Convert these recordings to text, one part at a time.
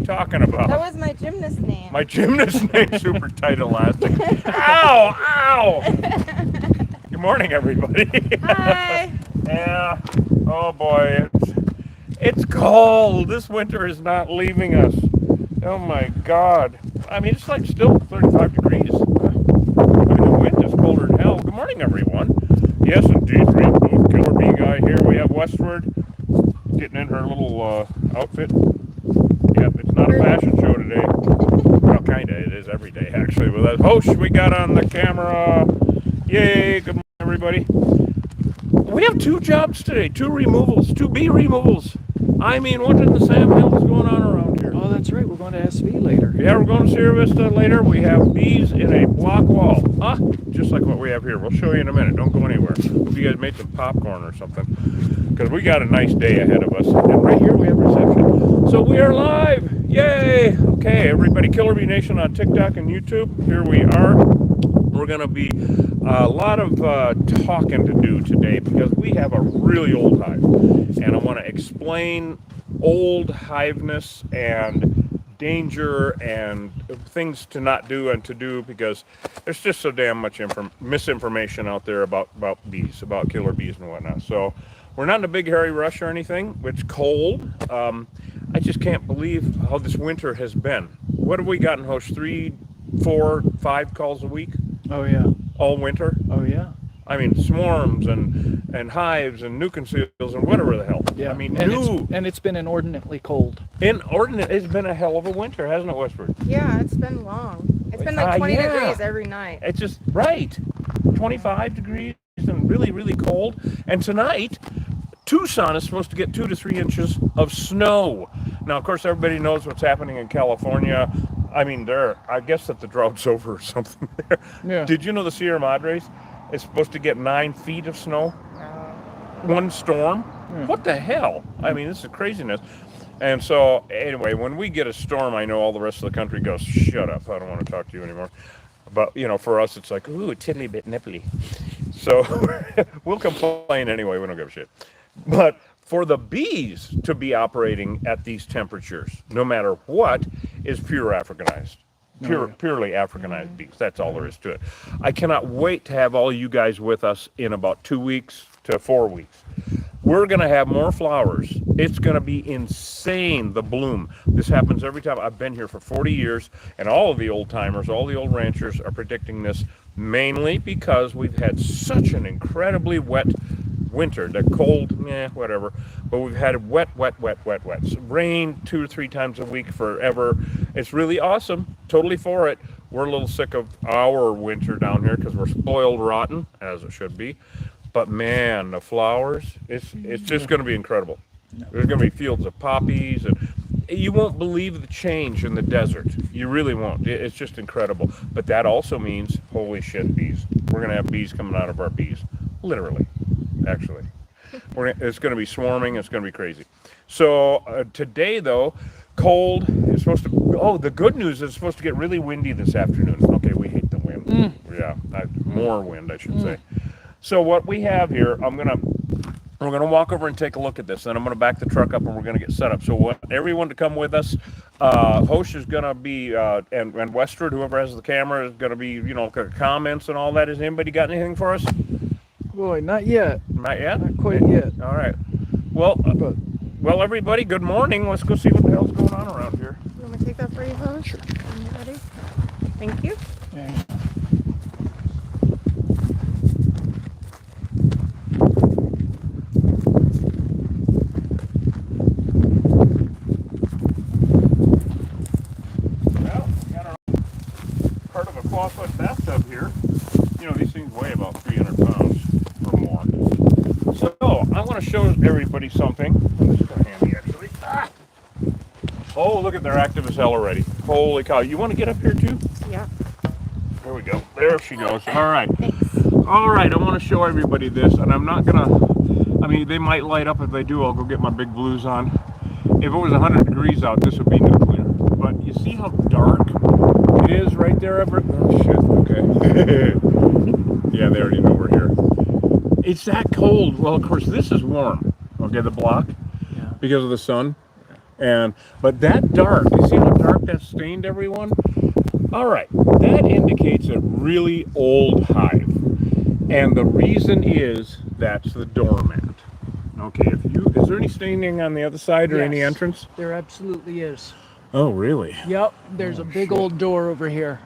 you talking about? That was my gymnast name. My gymnast name, super tight elastic. Ow! Ow! Good morning, everybody. Hi. Yeah. Oh boy, it's cold. This winter is not leaving us. Oh my God. I mean, it's like still 35 degrees. I mean, the wind is colder than hell. Good morning, everyone. Yes, indeed. Killer Bee guy here. We have Westward getting in her little outfit. Yep, it's not a fashion show today. Well, kind of. It is every day, actually. With that host we got on the camera. Yay. Good morning, everybody. We have two jobs today. Two removals. Two bee removals. I mean, what in the Sam Hill is going on around here? Oh, that's right. We're going to SV later. Yeah, we're going to Sierra Vista later. We have bees in a block wall. Huh? Just like what we have here. We'll show you in a minute. Don't go anywhere. Hope you guys made some popcorn or something. Because we got a nice day ahead of us. And right here we have reception. So we are live. Yay! Okay, everybody, Killer Bee Nation on TikTok and YouTube. Here we are. We're going to be a lot of talking to do today because we have a really old hive. And I want to explain old hiveness and danger and things to not do and to do, because there's just so damn much misinformation out there about bees, about killer bees and whatnot. So we're not in a big hairy rush or anything. It's cold. I just can't believe how this winter has been. What have we gotten, host? 3, 4, 5 calls a week? Oh, yeah. All winter? Oh, yeah. I mean, swarms and hives and nucleus and whatever the hell. Yeah. I mean, and it's been inordinately cold. It's been a hell of a winter, hasn't it, Westford? Yeah, it's been long. It's been like 20 degrees every night. It's just, right. 25 degrees and really, really cold. And tonight, Tucson is supposed to get 2 to 3 inches of snow. Now, of course, everybody knows what's happening in California. I mean, I guess that the drought's over or something there. Yeah. Did you know the Sierra Madres is supposed to get 9 feet of snow? One storm? Yeah. What the hell? I mean, this is craziness. And so, anyway, when we get a storm, I know all the rest of the country goes, shut up, I don't want to talk to you anymore. But, you know, for us, it's like, ooh, tiddly bit nipply. So, we'll complain anyway, we don't give a shit. But for the bees to be operating at these temperatures, no matter what, is pure Africanized. Purely Africanized bees. That's all there is to it. I cannot wait to have all you guys with us in about 2 weeks to 4 weeks. We're going to have more flowers. It's going to be insane, the bloom. This happens every time. I've been here for 40 years, and all of the old timers, all the old ranchers are predicting this, mainly because we've had such an incredibly wet winter. The cold, whatever. But we've had wet. Rain 2 or 3 times a week forever. It's really awesome. Totally for it. We're a little sick of our winter down here because we're spoiled rotten, as it should be. But man, the flowers, it's just going to be incredible. There's going to be fields of poppies, and you won't believe the change in the desert. You really won't. It's just incredible. But that also means, holy shit, bees. We're going to have bees coming out of our bees. Literally, actually. It's going to be swarming. It's going to be crazy. So today, though, cold. It's supposed to. Oh, the good news is it's supposed to get really windy this afternoon. Okay, we hate the wind. Yeah, more wind, I should say. So what we have here, we're gonna walk over and take a look at this. Then I'm gonna back the truck up and we're gonna get set up. So want everyone to come with us. Host is gonna be and Westward, whoever has the camera, is gonna be, you know, comments and all that. Has anybody got anything for us? Boy, not yet. Not yet? Not quite yet. All right. Well, everybody, good morning. Let's go see what the hell's going on around here. You want me to take that for you, Hose? Sure. When you're ready. Thank you. Yeah. Clawfoot bathtub here. You know, these things weigh about 300 pounds or more. So I want to show everybody something. This is kind of handy, actually. Oh, look at, they're active as hell already. Holy cow. You want to get up here too? Yeah. There we go. There she goes. All right. Thanks. All right. I want to show everybody this, and I'm not going to, I mean, they might light up. If they do, I'll go get my big blues on. If it was 100 degrees out, this would be nuclear. But you see how dark it is right there, Everett? Oh, shit. Okay. Yeah, they already know we're here. It's that cold. Well, of course, this is warm. Okay, the block. Yeah. Because of the sun. But that dark, you see how dark that's stained, everyone? All right, that indicates a really old hive. And the reason is that's the doormat. Okay, is there any staining on the other side or any Yes. entrance? There absolutely is. Oh, really? Yep. There's a big shit. old door over here.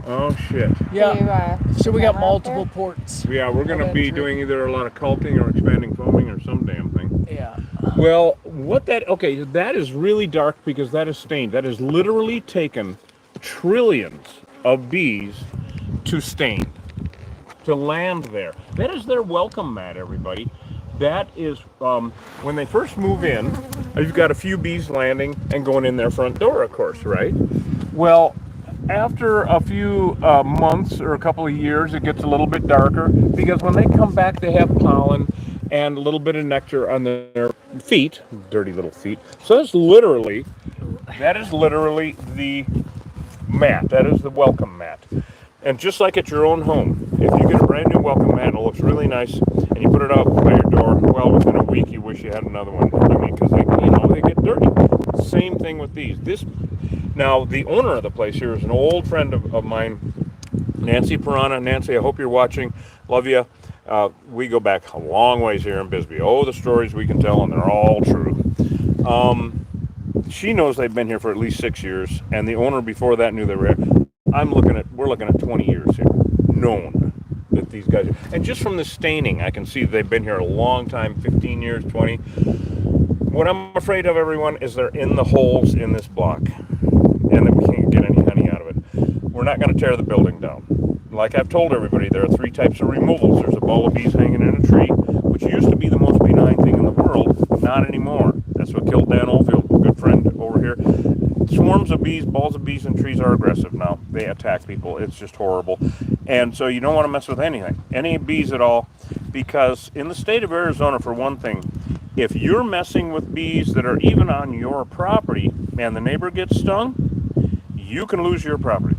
Oh, shit. Yeah. Can you, So we put got that up multiple there? ports. Yeah, we're going to of be entry. doing either a lot of caulking or expanding foaming or some damn thing. Yeah. Well, okay, that is really dark because that is stained. That has literally taken trillions of bees to stain, to land there. That is their welcome mat, everybody. That is, when they first move in, you've got a few bees landing and going in their front door, of course, right? Well, after a few months or a couple of years, it gets a little bit darker because when they come back, they have pollen and a little bit of nectar on their feet, dirty little feet. So that is literally the mat. That is the welcome mat. And just like at your own home, if you get a brand new welcome mat and it looks really nice, and you put it out by your door, well, within a week you wish you had another one. I mean, because they get dirty. Same thing with these. Now the owner of the place here is an old friend of mine, Nancy Piranha. Nancy, I hope you're watching. Love you. We go back a long ways here in Bisbee. Oh, the stories we can tell, and they're all true. She knows they've been here for at least 6 years, and the owner before that knew they were here. We're looking at 20 years here, known that these guys are. And just from the staining, I can see they've been here a long time, 15 years, 20. What I'm afraid of, everyone, is they're in the holes in this block, and that we can't get any honey out of it. We're not going to tear the building down. Like I've told everybody, there are 3 types of removals. There's a ball of bees hanging in a tree, which used to be the most benign thing in the world, not anymore. That's what killed Dan Oldfield, a good friend over here. Swarms of bees, balls of bees in trees are aggressive now. They attack people. It's just horrible. And so you don't want to mess with anything, any bees at all, because in the state of Arizona, for one thing, if you're messing with bees that are even on your property and the neighbor gets stung, you can lose your property.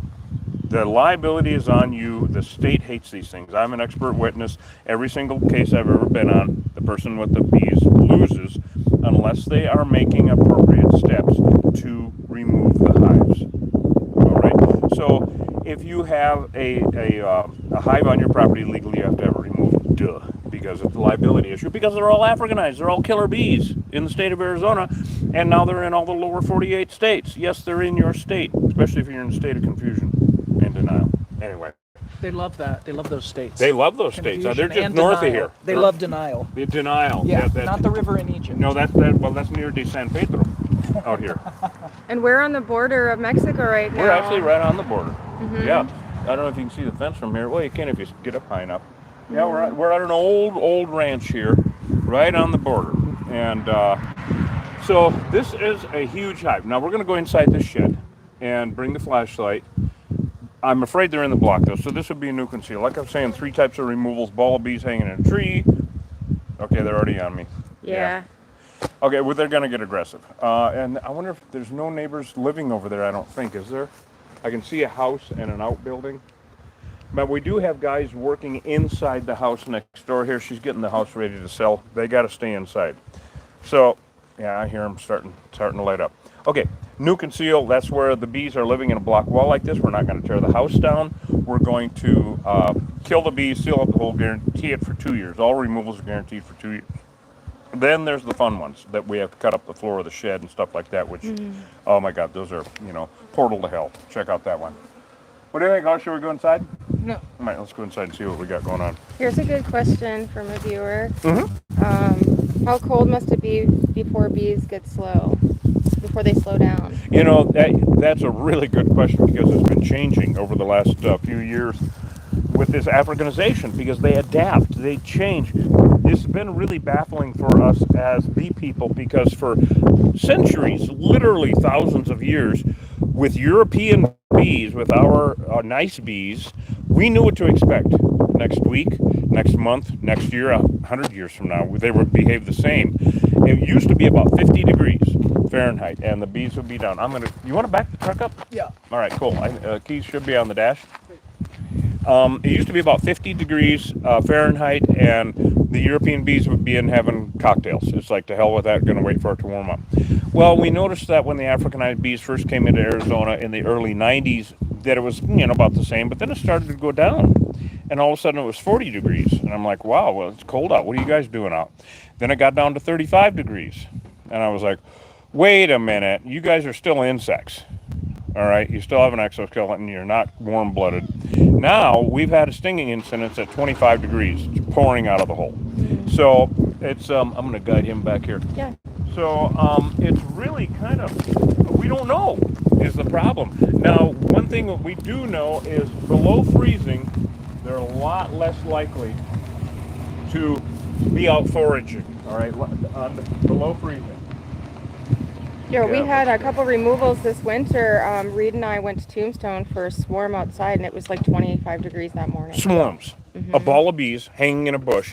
The liability is on you. The state hates these things. I'm an expert witness. Every single case I've ever been on, the person with the bees loses unless they are making appropriate steps to remove the hives. All right. So if you have a hive on your property legally, you have to have it removed. Duh. Because it's a liability issue. Because they're all Africanized. They're all killer bees in the state of Arizona, and now they're in all the lower 48 states. Yes, they're in your state, especially if you're in a state of confusion and denial. Anyway. They love that. They love those states. They love those states. They're Confusion just and north denial. of here. They love denial. The denial. Yeah, not the river in Egypt. No, that's near de San Pedro out here. And we're on the border of Mexico right now. We're actually right on the border. Mm-hmm. Yeah. I don't know if you can see the fence from here. Well, you can if you get up high enough. Yeah, we're at an old ranch here, right on the border. And so this is a huge hive. Now we're going to go inside this shed and bring the flashlight. I'm afraid they're in the block though, so this would be a new conceal. Like I'm saying, 3 types of removals: ball of bees hanging in a tree. Okay, they're already on me. Yeah. Okay, well, they're going to get aggressive. And I wonder if there's no neighbors living over there. I don't think, is there? I can see a house and an outbuilding. But we do have guys working inside the house next door here. She's getting the house ready to sell. They got to stay inside. So, yeah, I hear them starting to light up. Okay, new conceal. That's where the bees are living in a block wall like this. We're not going to tear the house down. We're going to kill the bees, seal up the hole, guarantee it for 2 years. All removals are guaranteed for 2 years. Then there's the fun ones that we have to cut up the floor of the shed and stuff like that, which, oh my God, those are, portal to hell. Check out that one. What do you think, should we go inside? No. All right, let's go inside and see what we got going on. Here's a good question from a viewer. Mm-hmm. How cold must it be before bees get slow? Before they slow down? That's a really good question because it's been changing over the last few years with this Africanization because they adapt, they change. It's been really baffling for us as bee people because for centuries, literally thousands of years, with European bees, with our nice bees, we knew what to expect. Next week, next month, next year, 100 years from now, they would behave the same. It used to be about 50 degrees Fahrenheit, and the bees would be down. You want to back the truck up? Yeah. All right, cool. Keys should be on the dash. It used to be about 50 degrees Fahrenheit, and the European bees would be in having cocktails. It's like, to hell with that, going to wait for it to warm up. Well, we noticed that when the Africanized bees first came into Arizona in the early 90s, that it was, about the same, but then it started to go down. And all of a sudden it was 40 degrees. And I'm like, wow, well, it's cold out. What are you guys doing out? Then it got down to 35 degrees. And I was like, wait a minute, you guys are still insects. All right, you still have an exoskeleton, you're not warm-blooded. Now, we've had a stinging incident at 25 degrees, it's pouring out of the hole. So it's, I'm gonna guide him back here. Yeah. So it's really kind of, we don't know is the problem. Now, one thing that we do know is below freezing, they're a lot less likely to be out foraging, all right, below freezing. Yeah, we Yeah. had a couple removals this winter. Reed and I went to Tombstone for a swarm outside, and it was like 25 degrees that morning. Swarms. A ball of bees hanging in a bush.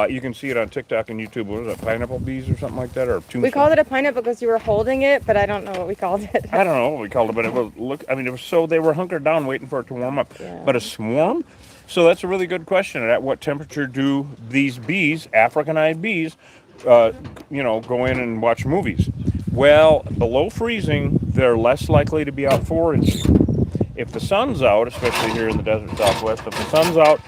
You can see it on TikTok and YouTube. What was it, pineapple bees or something like that? Or We called it a pineapple because you were holding it, but I don't know what we called it. I don't know what we called it, but it was it was so they were hunkered down waiting for it to warm up. Yeah. But a swarm? So that's a really good question. At what temperature do these bees, Africanized bees, go in and watch movies? Well, below freezing, they're less likely to be out foraging. If the sun's out, especially here in the desert Southwest, if the sun's out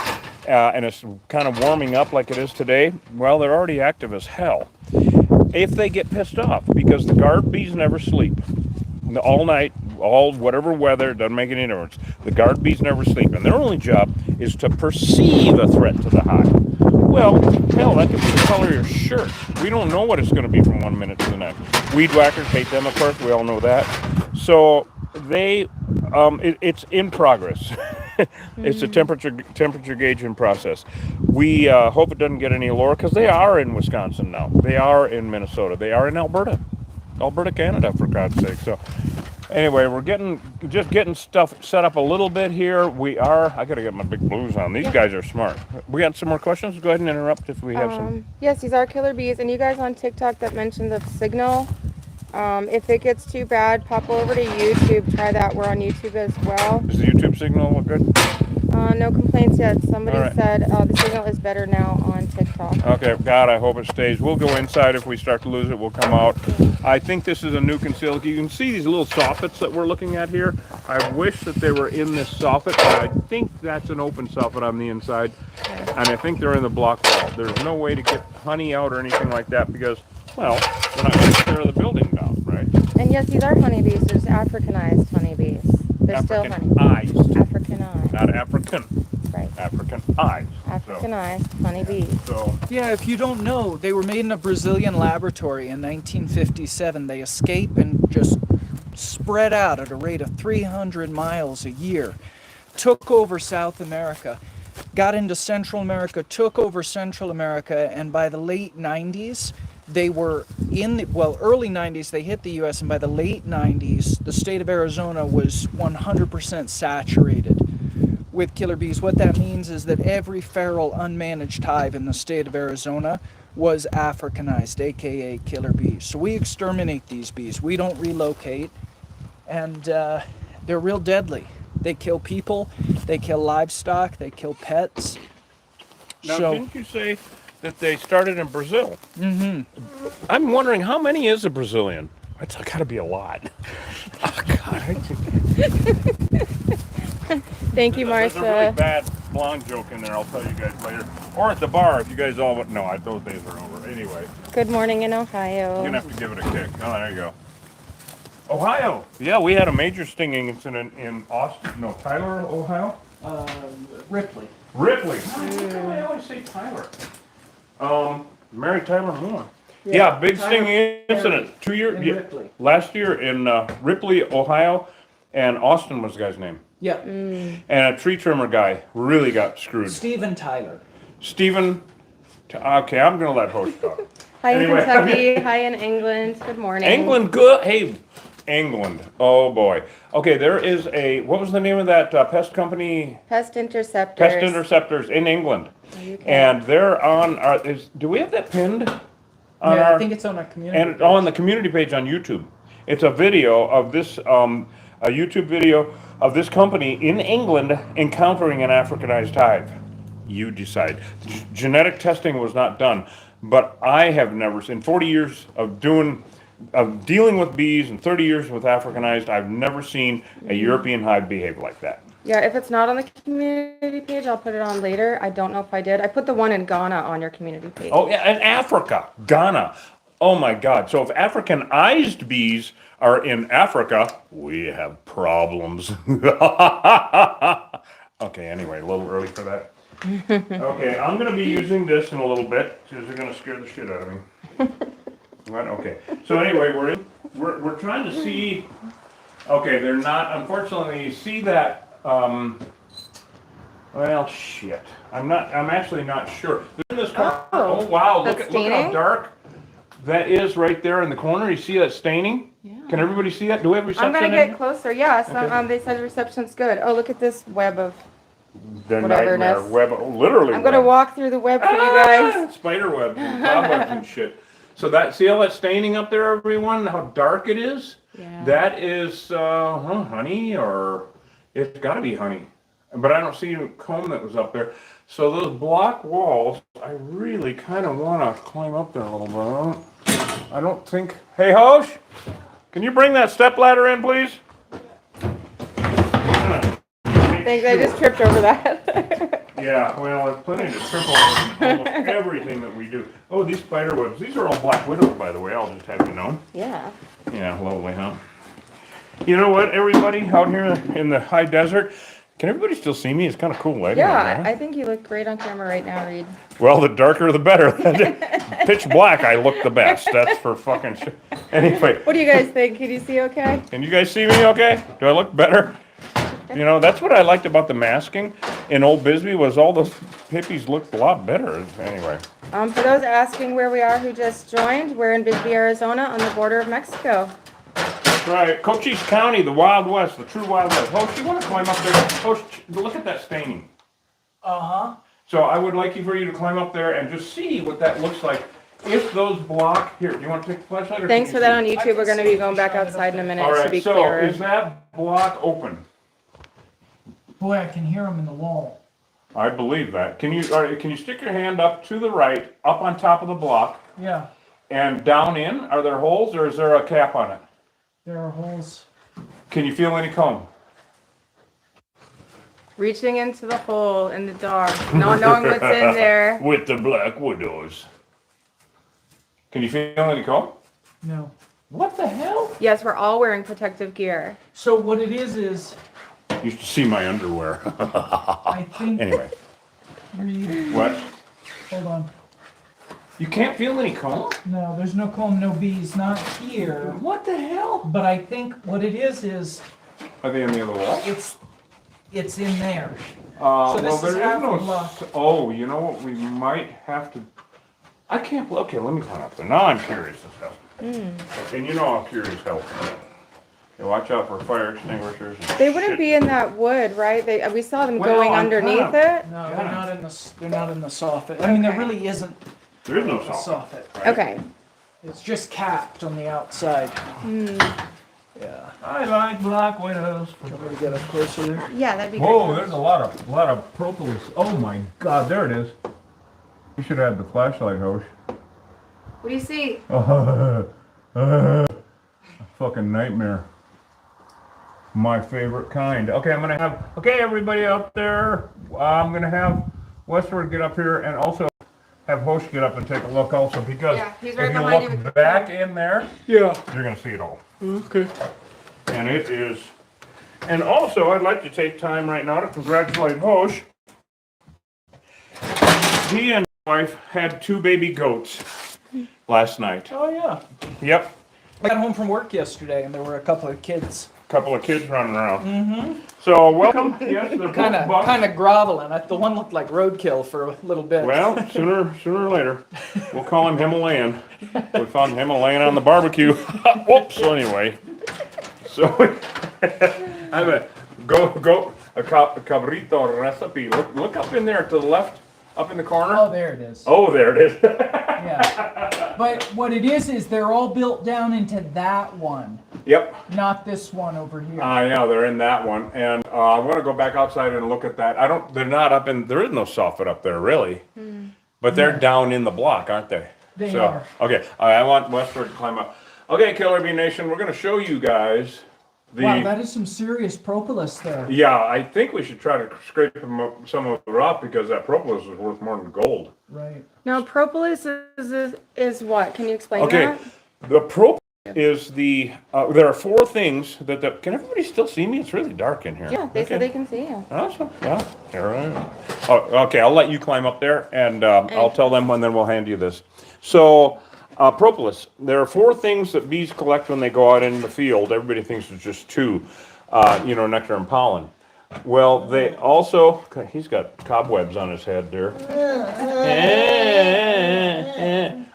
and it's kind of warming up like it is today, well, they're already active as hell. If they get pissed off, because the guard bees never sleep. All night, whatever weather, doesn't make any difference. The guard bees never sleep, and their only job is to perceive a threat to the hive. Well, hell, that could be the color of your shirt. We don't know what it's going to be from one minute to the next. Weed whackers hate them, of course. We all know that. So it's in progress. It's a temperature gauging process. We hope it doesn't get any lower because they are in Wisconsin now. They are in Minnesota. They are in Alberta, Canada, for God's sake. So anyway, we're just getting stuff set up a little bit here. I got to get my big blues on. These guys are smart. We got some more questions? Go ahead and interrupt if we have some. Yes, these are killer bees. And you guys on TikTok that mentioned the signal, if it gets too bad, pop over to YouTube. Try that. We're on YouTube as well. Does the YouTube signal look good? No complaints yet. Somebody All right. said the signal is better now on TikTok. Okay, God, I hope it stays. We'll go inside. If we start to lose it, we'll come out. I think this is a new concealed. You can see these little soffits that we're looking at here. I wish that they were in this soffit, but I think that's an open soffit on the inside. And I think they're in the block wall. There's no way to get honey out or anything like that because, well, we're not going to tear the building down, right? And yes, these are honeybees. There's Africanized honeybees. They're still honey. Africanized. Africanized. Not African. Right. Africanized. Africanized honeybees. So, Yeah, if you don't know, they were made in a Brazilian laboratory in 1957. They escape and just spread out at a rate of 300 miles a year. Took over South America, got into Central America, took over Central America, and by the late 90s, they were early 90s, they hit the U.S., and by the late 90s, the state of Arizona was 100% saturated with killer bees. What that means is that every feral unmanaged hive in the state of Arizona was Africanized, aka killer bees. So we exterminate these bees. We don't relocate, and they're real deadly. They kill people, they kill livestock, they kill pets. now, So didn't you say that they started in Brazil? Mm-hmm. I'm wondering, how many is a Brazilian? It's got to be a lot. Oh, God. Thank you, There's a really Marcia. bad blonde joke in there. I'll tell you guys later. Or at the bar if you guys all want. No, those days are over. Anyway, Good morning in you're Ohio. going to have to give it a kick. Oh, there you go. Ohio. Yeah, we had a major stinging incident in Tyler, Ohio. Ripley. Ripley. How come I always say Tyler? Mary Tyler Moore. Yeah, big Tyler stinging incident. in Ripley. Last year in Ripley, Ohio, and Austin was the guy's name. Yeah. And a tree trimmer guy really got screwed. Steven Tyler. Stephen. Okay, I'm gonna let host talk. Hi in Anyway. Kentucky. Hi in England. Good morning. England, good. Hey, England. Oh boy. Okay, there is what was the name of that pest company? Pest interceptors. Pest Interceptors in England. UK. And they're on our. Do we have that pinned? On Yeah, our, I think it's on our community. and on the community page on YouTube. It's a video of this, a YouTube video of this company in England encountering an Africanized hive. You decide. Genetic testing was not done, but I have never, in 40 years of doing of dealing with bees and 30 years with Africanized, I've never seen a European hive behave like that. Yeah, if it's not on the community page, I'll put it on later. I don't know if I did. I put the one in Ghana on your community page. Oh, yeah, and Africa, Ghana. Oh my God. So if Africanized bees are in Africa, we have problems. Okay, anyway, a little early for that. Okay, I'm going to be using this in a little bit because they're going to scare the shit out of me. Right, okay. So anyway, we're trying to see. Okay, they're not. Unfortunately, you see that. Well, shit. I'm actually not sure. They're in this corner. Oh wow! Look how dark that is right there in the corner. You see that staining? Yeah. Can everybody see that? Do we have reception? I'm gonna get closer. Yeah. Okay. They said reception's good. Oh, look at this web of. The nightmare web, literally. I'm gonna walk through the web for you guys. Spider webs and cobwebs and shit. So see all that staining up there, everyone? How dark it is? Yeah. That is, honey, or it's got to be honey. But I don't see a comb that was up there. So those block walls, I really kind of want to climb up there a little bit. I don't think. Hey, Hosh, can you bring that step ladder in, please? Thanks, I just tripped over that. Yeah, well, there's plenty to trip over almost everything that we do. Oh, these spider webs. These are all black widows, by the way. I'll just have you know. Yeah. Yeah, lovely, huh? You know what, everybody out here in the high desert, can everybody still see me? It's kind of cool lighting. Yeah, I think you look great on camera right now, Reed. Well, the darker the better. Pitch black, I look the best. That's for fucking sure. Anyway. What do you guys think? Can you see okay? Can you guys see me okay? Do I look better? You know, that's what I liked about the masking in Old Bisbee was all those hippies looked a lot better. Anyway. For those asking where we are who just joined, we're in Bisbee, Arizona on the border of Mexico. That's right. Cochise County, the Wild West, the true Wild West. Hosh, you want to climb up there? Hosh, look at that staining. Uh-huh. So I would like for you to climb up there and just see what that looks like. If those block, here, do you want to take the flashlight? Thanks for that on YouTube. We're going to be going back outside in a minute. All right, to be so clearer. is that block open? Boy, I can hear them in the wall. I believe that. Can you stick your hand up to the right, up on top of the block? Yeah. And down in? Are there holes or is there a cap on it? There are holes. Can you feel any comb? Reaching into the hole in the dark, not knowing what's in there. With the black widows. Can you feel any comb? No. What the hell? Yes, we're all wearing protective gear. So what it is You should see my underwear. I think. Anyway. Reed, What? hold on. You can't feel any comb? No, there's no comb, no bees, not here. What the hell? But I think what it is Are they on the other wall? it's in there. Well, this is there is half no. a block. Oh, you know what? We might have to. I can't. Okay, let me climb up there. Now I'm curious as hell. And you know I'm curious as hell. Okay, watch out for fire extinguishers. And They wouldn't shit. be in that wood, right? We saw them Well, going I'm underneath kinda- it. No, Yeah. they're not in the soffit. I mean, there Okay. really isn't There is no a soffit. soffit. Right? Okay. It's just capped on the outside. Yeah. I like black widows. Can we get up closer there? Yeah, that'd be Whoa, great. there's a lot of propolis. Oh my God, there it is. You should have the flashlight, Hosh. What do you see? Fucking nightmare. My favorite kind. Okay, everybody out there, I'm gonna have Westward get up here and also have Hosh get up and take a look also because Yeah, he's right if you behind you look with the back in there, Yeah. you're gonna see it all. Okay. And it is. And also, I'd like to take time right now to congratulate Hosh. He and his wife had 2 baby goats last night. Oh yeah. Yep, I got home from work yesterday and there were a couple of kids. couple of kids running around. So welcome. Yes, they're both Kind bucks. of groveling. The one looked like roadkill for a little bit. Well, sooner or later, we'll call him Himalayan. We found Himalayan on the barbecue. Whoops. So anyway, I'm a cabrito recipe. Look up in there to the left, up in the corner. Oh, there it is. Oh, there it is. Yeah. But what it is they're all built down into that one, Yep. not this one over here. I know they're in that one, and I want to go back outside and look at that. They're not up in. There is no soffit up there really, but they're down in the block, aren't they? They So, are. okay, I want Westward to climb up. Okay, Killer Bee Nation, we're going to show you guys the. Wow, that is some serious propolis there. Yeah, I think we should try to scrape some of it off because that propolis is worth more than gold. Right. Now, propolis is what? Can you explain Okay, that? the propolis is the. There are four things that the. Can everybody still see me? It's really dark in here. Yeah, they said Okay. they can see you. Awesome. Yeah, here I am. Oh, okay, I'll let you climb up there, and I'll tell them when. Then we'll hand you this. So, propolis. There are four things that bees collect when they go out in the field. Everybody thinks it's just two. Nectar and pollen. Well, they also. He's got cobwebs on his head there.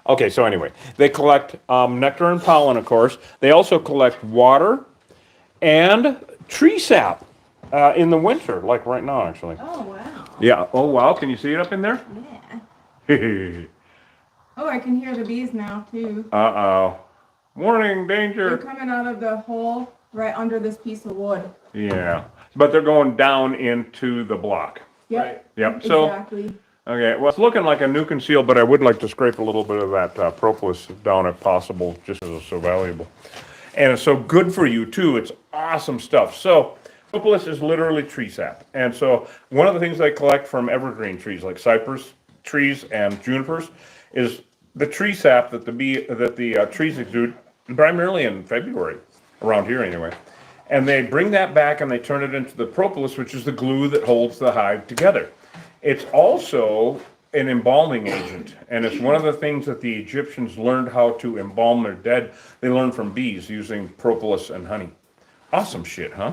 Okay, so anyway, they collect nectar and pollen, of course. They also collect water and tree sap in the winter, like right now, actually. Oh, wow. Yeah. Oh, wow. Can you see it up in there? Yeah. Oh, I can hear the bees now, too. Uh-oh. Warning, They're danger. coming out of the hole right under this piece of wood. Yeah. But they're going down into the block. Yep. Right. Yep. So, Exactly. okay. Well, it's looking like a new conceal, but I would like to scrape a little bit of that propolis down if possible, just because it's so valuable. And it's so good for you, too. It's awesome stuff. So, propolis is literally tree sap. And so, one of the things they collect from evergreen trees, like cypress trees and junipers, is the tree sap that the trees exude, primarily in February, around here anyway. And they bring that back and they turn it into the propolis, which is the glue that holds the hive together. It's also an embalming agent, and it's one of the things that the Egyptians learned how to embalm their dead. They learned from bees using propolis and honey. Awesome shit, huh?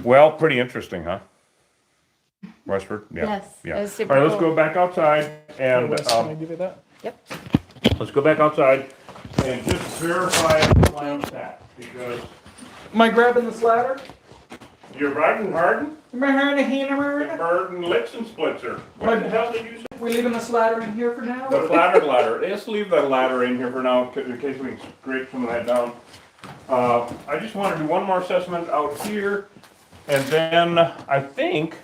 Well, pretty interesting, huh? Westford? Yeah. Yes, Yeah. it was super All right, let's cool. go back outside and Wes, can I give you that? Yep. let's go back outside and just verify the clam stat because Am I grabbing this ladder? you're riding Harden, Am I hearing a hammer? Harden Litzensplitzer. What the hell did you say? We're leaving this ladder in here for now? The flattered ladder. Let's leave that ladder in here for now in case we can scrape some of that down. I just want to do one more assessment out here, and then I think.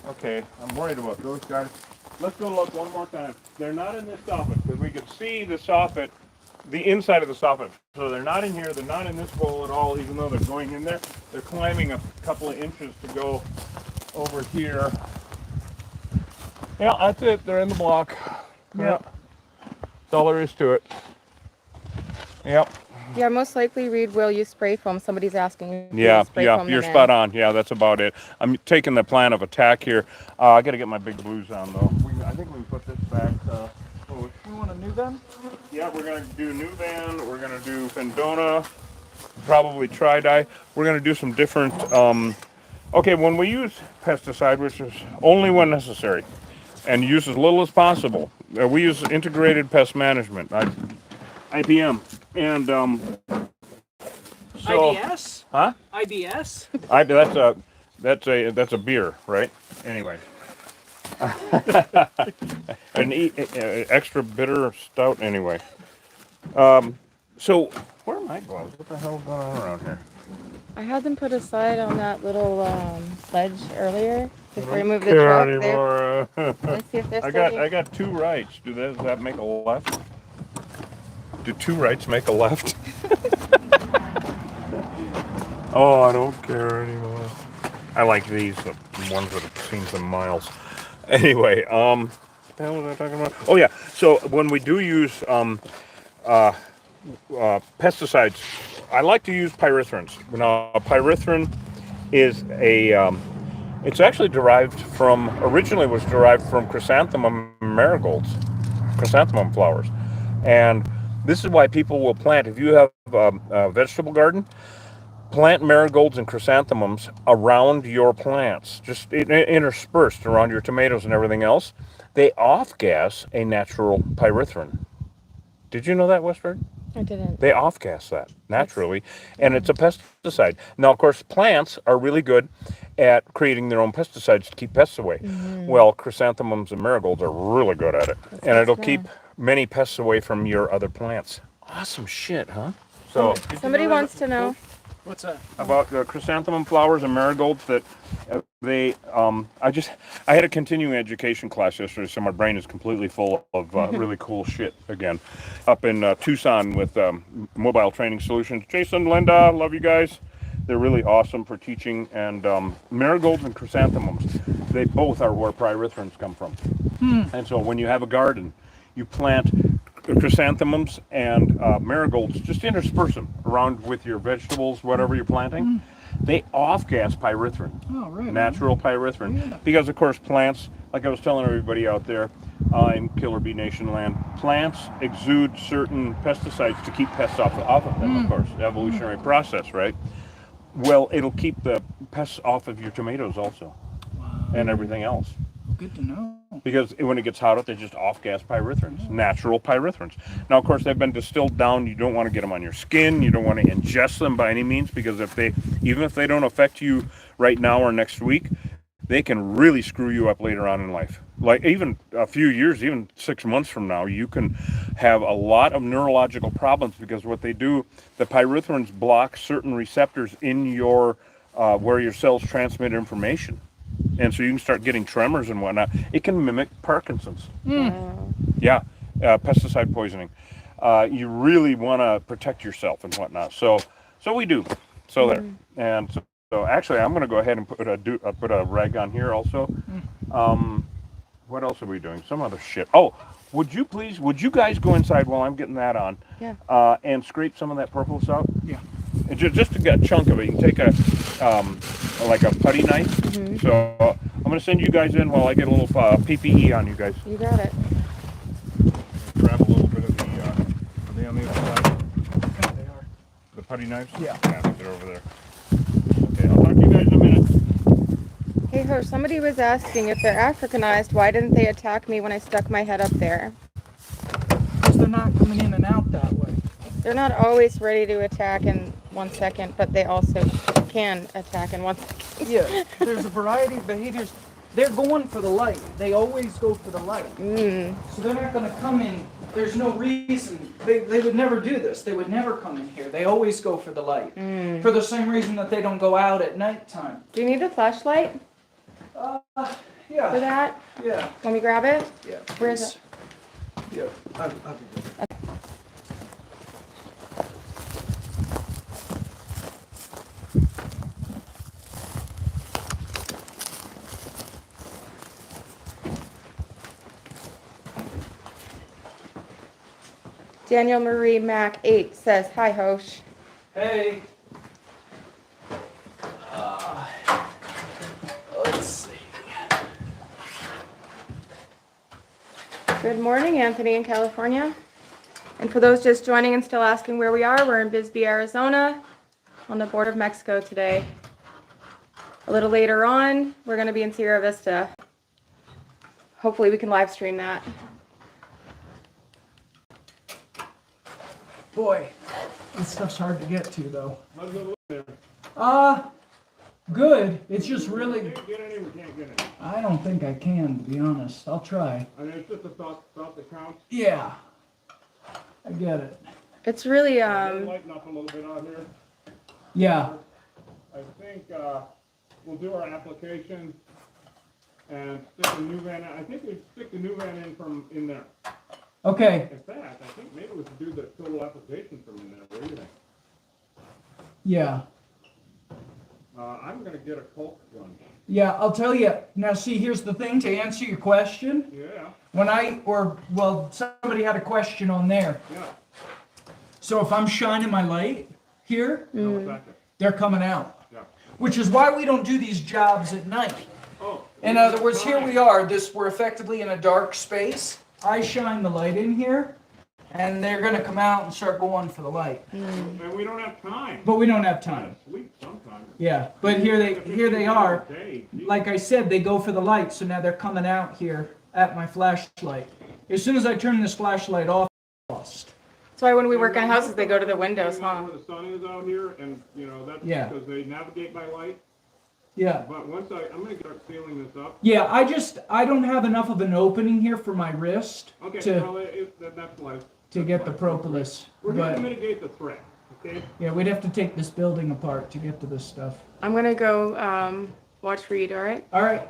Okay, I'm worried about those guys. Let's go look one more time. They're not in this soffit because we could see the soffit, the inside of the soffit. So they're not in here. They're not in this bowl at all, even though they're going in there. They're climbing a couple of inches to go over here. Yeah, that's it. They're in the block. Yeah. That's all there is to it. Yep. Yeah, most likely Reed will use spray foam. Somebody's asking. If Yeah, you spray yeah, foam you're them spot in. on. Yeah, that's about it. I'm taking the plan of attack here. I got to get my big blues on though. I think we can put this back. You want a new gun? Yeah, we're gonna do New Van. We're gonna do Fendona. Probably Tri-Dye. We're gonna do some different. Okay, when we use pesticide, which is only when necessary, and use as little as possible, we use integrated pest management, IPM, and so. IBS? Huh? IBS? That's a beer, right? Anyway, an extra bitter stout. Anyway, so where are my gloves? What the hell's going on around here? I had them put aside on that little sledge earlier before you moved the Care truck. anymore. Let's see if they're I still got two rights. Does that make a left? Do two rights make a left? Oh, I don't care anymore. I like these, the ones that have seen some miles. Anyway, what the hell was I talking about? Oh yeah, so when we do use pesticides, I like to use pyrethrins. Now, pyrethrin is it's actually originally was derived from chrysanthemum marigolds, chrysanthemum flowers. And this is why people will plant, if you have a vegetable garden, plant marigolds and chrysanthemums around your plants, just interspersed around your tomatoes and everything else. They off-gas a natural pyrethrin. Did you know that, Westford? I didn't. They off-gas that naturally, and it's a pesticide. Now, of course, plants are really good at creating their own pesticides to keep pests away. Well, chrysanthemums and marigolds are really good at it, and it'll keep many pests away from your other plants. Awesome shit, huh? So Somebody wants to know. What's that? about chrysanthemum flowers and marigolds that I had a continuing education class yesterday, so my brain is completely full of really cool shit again. Up in Tucson with Mobile Training Solutions. Jason, Linda, love you guys. They're really awesome for teaching. And marigolds and chrysanthemums, they both are where pyrethroids come from. And so when you have a garden, you plant chrysanthemums and marigolds, just intersperse them around with your vegetables, whatever you're planting. They off-gas pyrethrin, Oh, right. natural pyrethrin, Yeah. because of course plants, like I was telling everybody out there in Killer Bee Nation land, plants exude certain pesticides to keep pests off of them, of course, evolutionary process, right? Well, it'll keep the pests off of your tomatoes also, and everything else. Good to know. Because when it gets hot out, they just off-gas pyrethrins, natural pyrethrins. Now, of course, they've been distilled down. You don't want to get them on your skin. You don't want to ingest them by any means, because even if they don't affect you right now or next week, they can really screw you up later on in life. Like even a few years, even 6 months from now, you can have a lot of neurological problems, because what they do, the pyrethrins block certain receptors in your where your cells transmit information. And so you can start getting tremors and whatnot. It can mimic Parkinson's. Wow. Yeah, pesticide poisoning. You really want to protect yourself and whatnot. So we do. So there. And so actually, I'm going to go ahead and put a rag on here also. What else are we doing? Some other shit. Oh, would you guys go inside while I'm getting that on? Yeah. And scrape some of that purple out? Yeah. And just to get a chunk of it, you can take a like a putty knife. So I'm going to send you guys in while I get a little PPE on you guys. You got it. Grab a little bit of the, are they on the other side? Yeah, they are. The putty knives? Yeah. Yeah, they're over there. Okay, I'll talk to you guys in a minute. Hey, Hirsch, somebody was asking if they're Africanized, why didn't they attack me when I stuck my head up there? Because they're not coming in and out that way. They're not always ready to attack in 1 second, but they also can attack in 1 second. Yeah, there's a variety of behaviors. They're going for the light. They always go for the light. So they're not going to come in. There's no reason. They would never do this. They would never come in here. They always go for the light. For the same reason that they don't go out at nighttime. Do you need a flashlight for Yeah. that? Yeah. Let me grab it? Yeah. Where is it? Yeah. I'll be good. Daniel Marie Mac 8 says, hi, Hosh. Hey. Let's see. Good morning, Anthony in California. And for those just joining and still asking where we are, we're in Bisbee, Arizona, on the border of Mexico today. A little later on, we're going to be in Sierra Vista. Hopefully we can live stream that. Boy, this stuff's hard to get to, though. Good. It's just really. Get in here, we can't get in. I don't think I can, to be honest. I'll try. I mean, it's just a thought that counts. Yeah. I get it. It's really, Lighten up a little bit on here. Yeah. I think we'll do our application and stick the new van in. I think we stick the new van in from in there. Okay. In fact, I think maybe we should do the total application from in there. What do you think? Yeah. I'm going to get a Colt gun. Yeah, I'll tell you. Now, see, here's the thing. To answer your question, Yeah. somebody had a question on there. Yeah. So if I'm shining my light here, No, second. they're coming out. Yeah. Which is why we don't do these jobs at night. Oh. In other words, here we are. We're effectively in a dark space. I shine the light in here, and they're going to come out and start going for the light. And we don't have time. But we don't have time. Sleep sometimes. Yeah, but here they are. Like I said, they go for the light, so now they're coming out here at my flashlight. As soon as I turn this flashlight off, I'm lost. that's why when we work on houses, they go to the windows, huh? Where the sun is out here, and that's Yeah. because they navigate by light. Yeah. But once I'm going to start sealing this up. Yeah, I don't have enough of an opening here for my wrist Okay, to well, that's life. get the propolis. We're here to But mitigate the threat. Yeah, we'd have to take this building apart to get to this stuff. I'm gonna go watch Reed, all right? All right.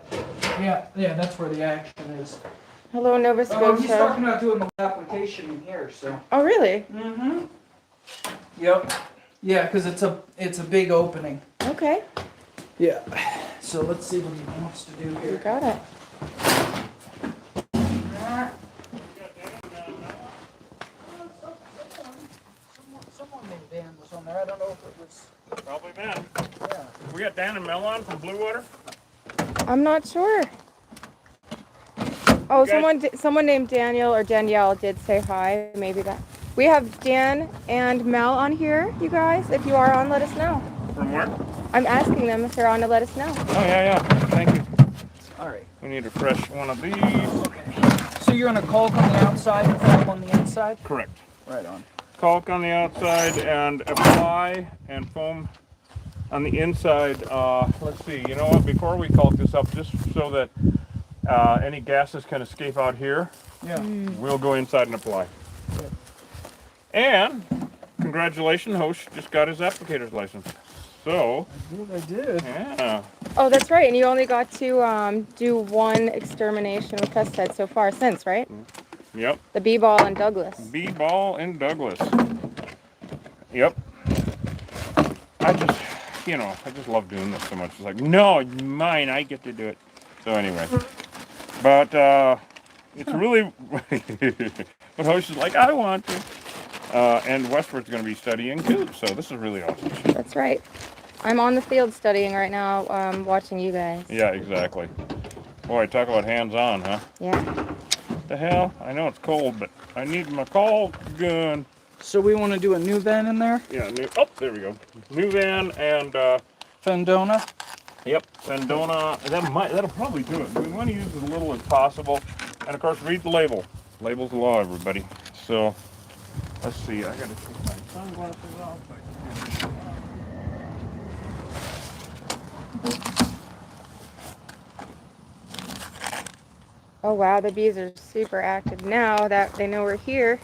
Yeah, that's where the action is. Hello, Nova He's Scotia. talking about doing the application in here, so. Oh, really? Mm-hmm. Yep. Yeah, because it's a big opening. Okay, Yeah. So let's see what he wants to do you here. got it. Someone named Dan was on there. I don't know if it was. Probably Ben. Yeah. We got Dan and Mel on from Blue Water. I'm not sure. Oh, guys- someone named Daniel or Danielle did say hi. Maybe that. We have Dan and Mel on here, you guys. If you are on, let us know. From where? I'm asking them if they're on to let us know. Oh, yeah. Thank you. All right. We need a fresh one of these. Okay. So you're gonna caulk on the outside and foam on the inside? Correct. Right on. Caulk on the outside and apply and foam on the inside. Let's see, you know what, before we caulk this up, just so that any gases can escape out here, Yeah. we'll go inside and apply. Good. And congratulations, Hosh just got his applicator's license. So, I did. yeah. Oh, that's right. And you only got to do one extermination with pesticide so far since, right? Yep. The B-ball and Douglas. B-ball and Douglas. Yep. I just love doing this so much. It's like, no, mine, I get to do it. So anyway. But it's really but Hosh is like, I want to. And Westford's gonna be studying too, so this is really awesome. That's right. I'm on the field studying right now, watching you guys. Yeah, exactly. Boy, talk about hands-on, huh? Yeah. The hell? I know it's cold, but I need my caulk gun. So we want to do a new van in there? Yeah, there we go. New van and Fendona? yep, Fendona. That'll probably do it. We want to use as little as possible. And of course, read the label. Label's the law, everybody. So let's see. I gotta take my sunglasses off. Oh wow, the bees are super active now that they know we're here.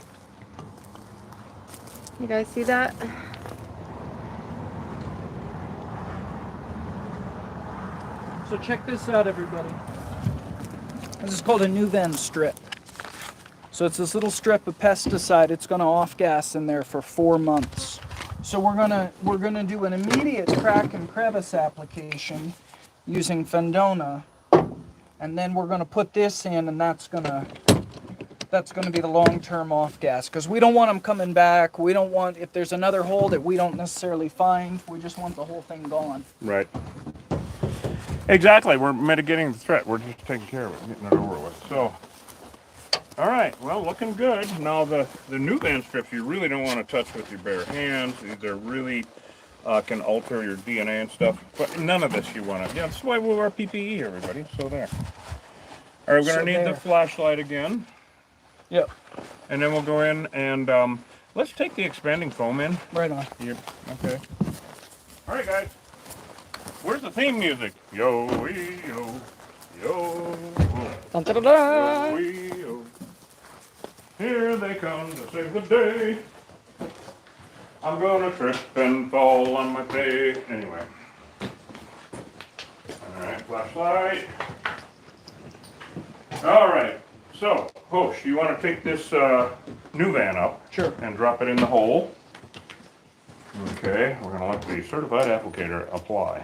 You guys see that? So check this out, everybody. This is called a new van strip. So it's this little strip of pesticide. It's going to off gas in there for 4 months. So we're gonna do an immediate crack and crevice application using Fendona, and then we're gonna put this in, and that's gonna be the long-term off gas, because we don't want them coming back. We don't want, if there's another hole that we don't necessarily find, we just want the whole thing gone. Right. Exactly. We're mitigating the threat. We're just taking care of it, getting it over with. So, all right. Well, looking good. Now the new van strips you really don't want to touch with your bare hands. They're really can alter your DNA and stuff. But none of this you want to. Yeah, that's why we wear PPE, everybody. So there. All right, we're gonna need the flashlight again. Yep. And then we'll go in and let's take the expanding foam in. Right on. Yep. Okay. All right, guys. Where's the theme music? Yo, wee, yo, yo, Dun, dun, dun, dun. yo, wee, yo. Here they come to save the day. I'm gonna trip and fall on my face. Anyway. All right, flashlight. All right. So, Hosh, you want to take this new van up? Sure. And drop it in the hole. Okay, we're gonna let the certified applicator apply.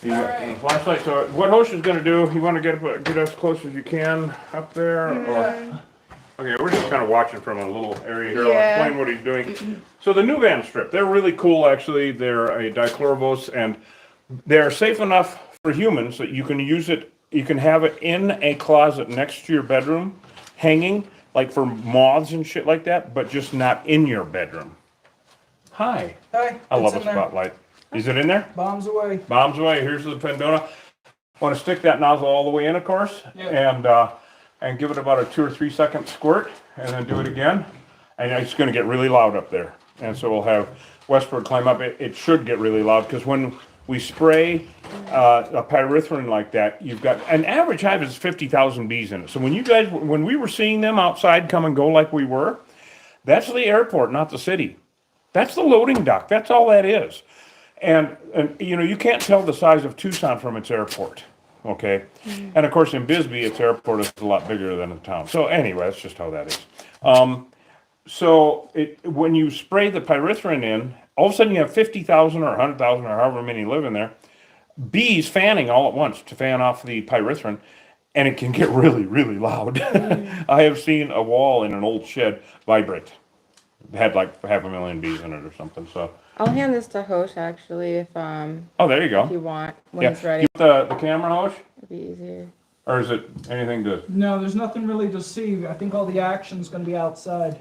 The flashlight. So, what Hosh is gonna do? You want to get as close as you can up there, or? Okay, we're just kind of watching from a little area here. I'll explain what he's doing. So the new van strip, they're really cool actually. They're a dichlorovos and they're safe enough for humans that you can use it. You can have it in a closet next to your bedroom, hanging, like for moths and shit like that, but just not in your bedroom. Hi. Hi. I love it's a in there. spotlight. Is it in there? Bombs away. Bombs away. Here's the Fendona. Want to stick that nozzle all the way in, of course, and give it about a 2 or 3 second squirt, and then do it again. And it's going to get really loud up there. And so we'll have Westford climb up. It should get really loud because when we spray a pyrethrin like that, you've got an average hive is 50,000 bees in it. So when we were seeing them outside come and go like we were, that's the airport, not the city. That's the loading dock. That's all that is. And you can't tell the size of Tucson from its airport. Okay. And of course, in Bisbee, its airport is a lot bigger than the town. So anyway, that's just how that is. So when you spray the pyrethrin in, all of a sudden you have 50,000 or 100,000 or however many live in there, bees fanning all at once to fan off the pyrethrin, and it can get really, really loud. I have seen a wall in an old shed vibrate. It had like 500,000 bees in it or something. So, I'll hand this to Hosh actually if oh, there you if you go. want when Yeah, he's ready. you want the camera, Hosh? It'll be easier. Or is it anything to? No, there's nothing really to see. I think all the action's going to be outside.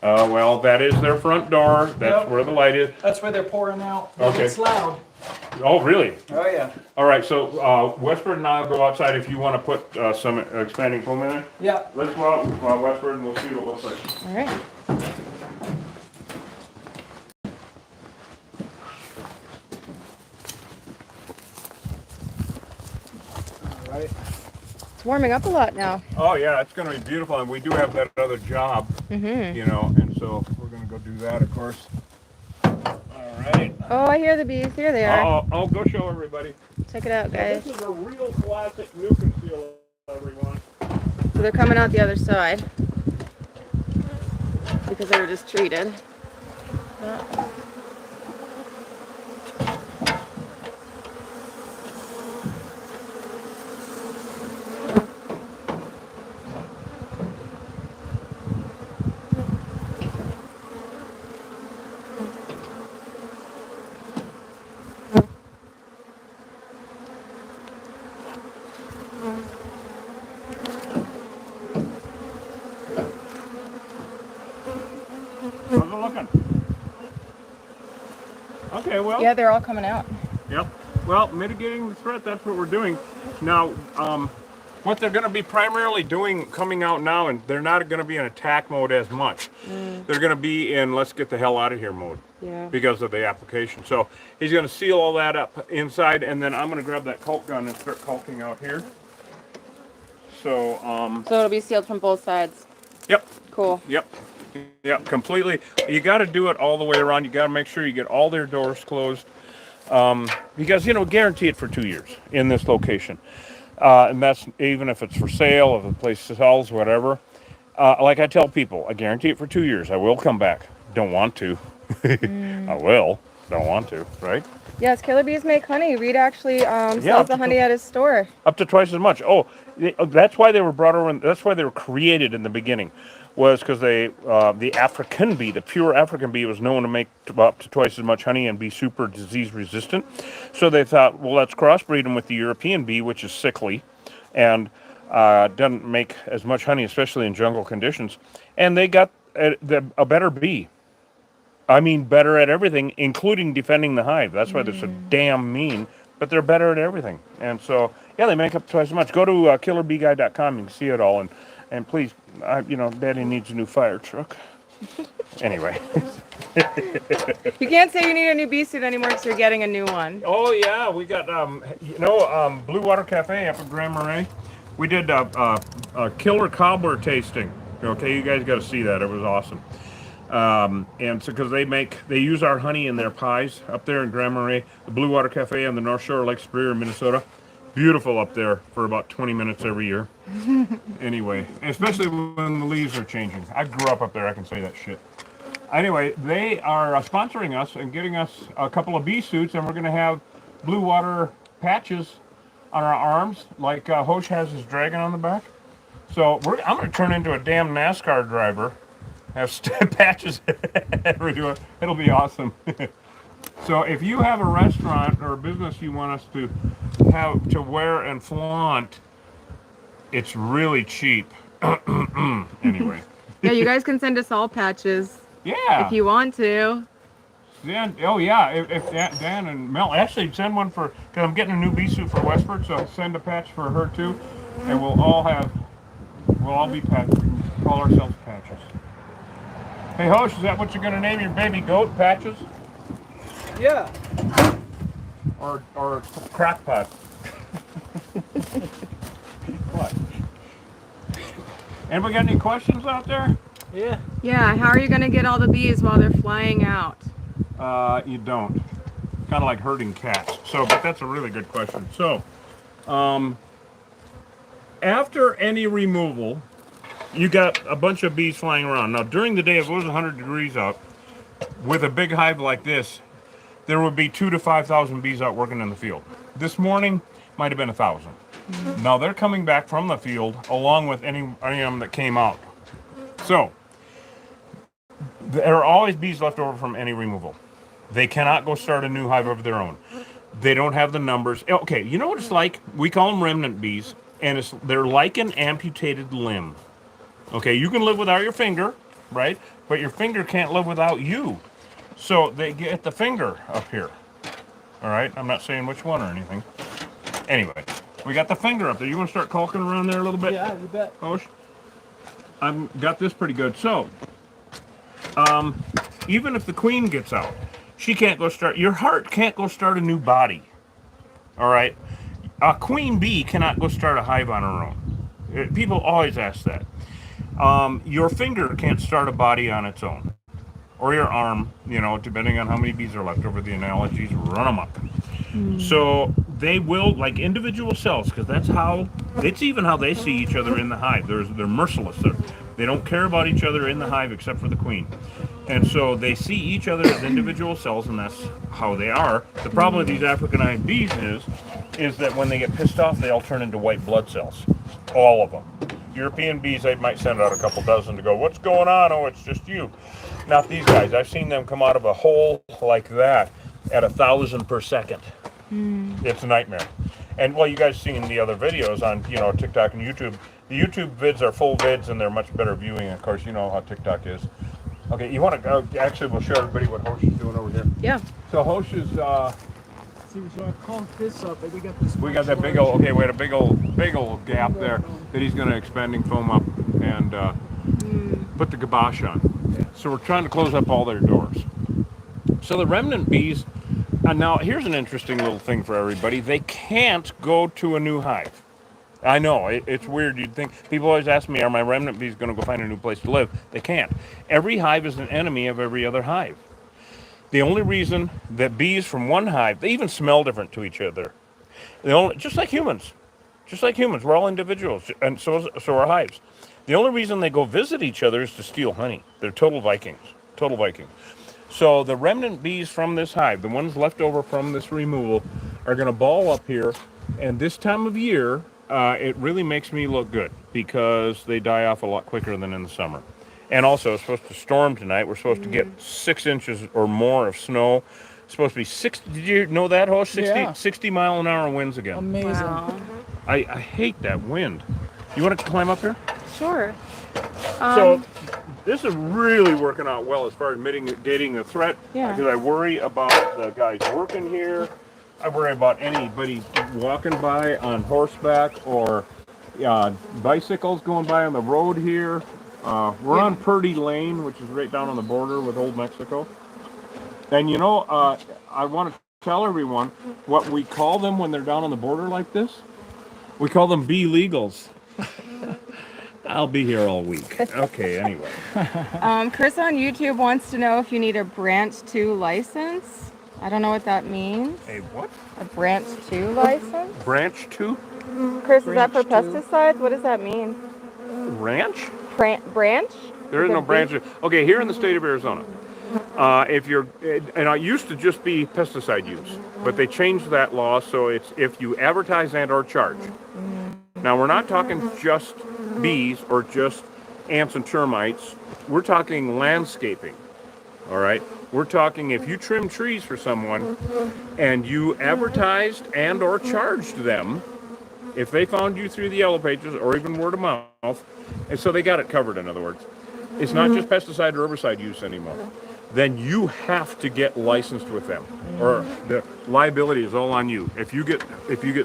Well, that is their front door. That's Yep. where the light is. That's where they're pouring out. Okay. It's loud. Oh, really? Oh, yeah. All right. So Westford and I'll go outside if you want to put some expanding foam in there. Yeah. Let's go out, Westford, and we'll see what it looks like. All right. All right. It's warming up a lot now. Oh yeah, it's going to be beautiful, and we do have that other job, and so we're going to go do that, of course. All right. Oh, I hear the bees. Here they are. I'll go show everybody. Check it out, guys. This is a real classic new conceal, everyone. So they're coming out the other side because they were just treated. How's it looking? Okay, well. Yeah, they're all coming out. Yep. Well, mitigating the threat, that's what we're doing. Now, what they're going to be primarily doing coming out now, and they're not going to be in attack mode as much. They're going to be in let's get the hell out of here mode. Yeah. Because of the application. So he's going to seal all that up inside, and then I'm going to grab that caulk gun and start caulking out here. So, So it'll be sealed from both sides. Yep. Cool. Yep, completely. You got to do it all the way around. You got to make sure you get all their doors closed. Because, guarantee it for 2 years in this location. And that's even if it's for sale, if the place sells, whatever. Like I tell people, I guarantee it for 2 years. I will come back. Don't want to. I will. Don't want to, right? Yes, Killer Bees make honey. Reed actually sells the honey at his store. Up to twice as much. Oh, that's why they were brought over. That's why they were created in the beginning, was because the African bee, the pure African bee, was known to make up to twice as much honey and be super disease resistant. So they thought, well, let's crossbreed them with the European bee, which is sickly, and doesn't make as much honey, especially in jungle conditions. And they got a better bee. I mean, better at everything, including defending the hive. That's why they're so damn mean, but they're better at everything. And so, yeah, they make up twice as much. Go to killerbeeguy.com. You can see it all. And please, Daddy needs a new fire truck. Anyway. You can't say you need a new bee suit anymore because you're getting a new one. Oh, yeah. We got, Blue Water Cafe up at Grand Marais. We did a killer cobbler tasting. Okay, you guys got to see that. It was awesome. And so because they use our honey in their pies up there in Grand Marais, the Blue Water Cafe on the North Shore of Lake Superior in Minnesota. Beautiful up there for about 20 minutes every year. Anyway, especially when the leaves are changing. I grew up there, I can say that shit. Anyway, they are sponsoring us and getting us a couple of bee suits, and we're going to have blue water patches on our arms, like Hosh has his dragon on the back. So I'm going to turn into a damn NASCAR driver. Have patches everywhere. It'll be awesome. So if you have a restaurant or a business you want us to have to wear and flaunt, it's really cheap. Anyway. Yeah, you guys can send us all patches. Yeah. If you want to. Dan, oh yeah, if Dan and Mel, actually send one because I'm getting a new bee suit for Westford, so send a patch for her too, and we'll all be patches. We can call ourselves Patches. Hey Hosh, is that what you're gonna name your baby goat, Patches? Yeah. Or Crackpot? What? Anybody got any questions out there? Yeah. Yeah, how are you going to get all the bees while they're flying out? You don't. Kind of like herding cats. So, but that's a really good question. So, after any removal, you got a bunch of bees flying around. Now, during the day, if it was 100 degrees out, with a big hive like this, there would be 2,000 to 5,000 bees out working in the field. This morning, might have been 1,000. Now they're coming back from the field along with any of them that came out. So, there are always bees left over from any removal. They cannot go start a new hive of their own. They don't have the numbers. Okay, you know what it's like? We call them remnant bees, and they're like an amputated limb. Okay, you can live without your finger, right? But your finger can't live without you. So they get the finger up here. All right, I'm not saying which one or anything. Anyway, we got the finger up there. You want to start caulking around there a little bit? Yeah, you bet. Hosh? I've got this pretty good. So, even if the queen gets out, she can't go start, your heart can't go start a new body. All right? A queen bee cannot go start a hive on her own. People always ask that. Your finger can't start a body on its own. Or your arm, you know, depending on how many bees are left over, the analogies run amok. So they will, like individual cells, because it's even how they see each other in the hive. They're merciless. They don't care about each other in the hive except for the queen. And so they see each other as individual cells, and that's how they are. The problem with these African hive bees is that when they get pissed off, they all turn into white blood cells. All of them. European bees, they might send out a couple dozen to go, what's going on? Oh, it's just you. Not these guys. I've seen them come out of a hole like that at 1,000 per second. It's a nightmare. And well, you guys seen the other videos on, you know, TikTok and YouTube. The YouTube vids are full vids and they're much better viewing. Of course, you know how TikTok is. Okay, you want to go? Actually, we'll show everybody what Hosh is doing over here. Yeah. So Hosh is, See, so I caulked this up, and we got this. we got that big old, okay, we had a big old gap there that he's going to expanding foam up and put the kibosh on. So we're trying to close up all their doors. So the remnant bees, now here's an interesting little thing for everybody. They can't go to a new hive. I know, it's weird. You'd think, people always ask me, are my remnant bees going to go find a new place to live? They can't. Every hive is an enemy of every other hive. The only reason that bees from one hive, they even smell different to each other. Just like humans. We're all individuals, and so are hives. The only reason they go visit each other is to steal honey. They're total Vikings. So the remnant bees from this hive, the ones left over from this removal, are going to ball up here. And this time of year, it really makes me look good because they die off a lot quicker than in the summer. And also, it's supposed to storm tonight. We're supposed to get 6 inches or more of snow. It's supposed to be 60. Did you know that, Hosh? 60 mile an hour winds again. Amazing. Wow. I hate that wind. You want to climb up here? Sure. So this is really working out well as far as mitigating the threat. Yeah. Because I worry about the guys working here. I worry about anybody walking by on horseback or bicycles going by on the road here. We're on Purdy Lane, which is right down on the border with Old Mexico. And you know, I want to tell everyone what we call them when they're down on the border like this. We call them bee legals. I'll be here all week. Okay, anyway. Chris on YouTube wants to know if you need a branch 2 license. I don't know what that means. A what? A branch 2 license? Branch 2? Chris, is that for Branch 2? pesticides? What does that mean? Ranch? Branch? There is no branch. Okay, here in the state of Arizona, if you're, and it used to just be pesticide use, but they changed that law so it's if you advertise and or charge. Now we're not talking just bees or just ants and termites. We're talking landscaping. All right. We're talking if you trim trees for someone and you advertised and or charged them, if they found you through the yellow pages or even word of mouth, and so they got it covered, in other words. It's not just pesticide or herbicide use anymore. Then you have to get licensed with them, or the liability is all on you. If you get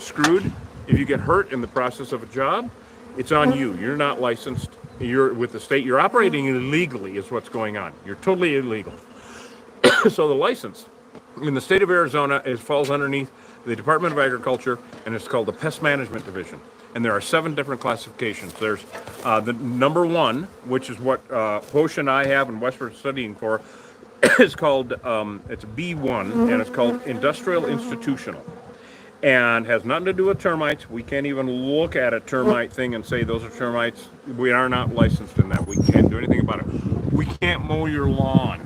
screwed, if you get hurt in the process of a job, it's on you. You're not licensed. You're with the state. You're operating illegally is what's going on. You're totally illegal. So the license in the state of Arizona falls underneath the Department of Agriculture, and it's called the Pest Management Division. And there are 7 different classifications. There's the number 1, which is what Posh and I have and Westford studying for, is called, it's B1, and it's called industrial institutional. And has nothing to do with termites. We can't even look at a termite thing and say those are termites. We are not licensed in that. We can't do anything about it. We can't mow your lawn,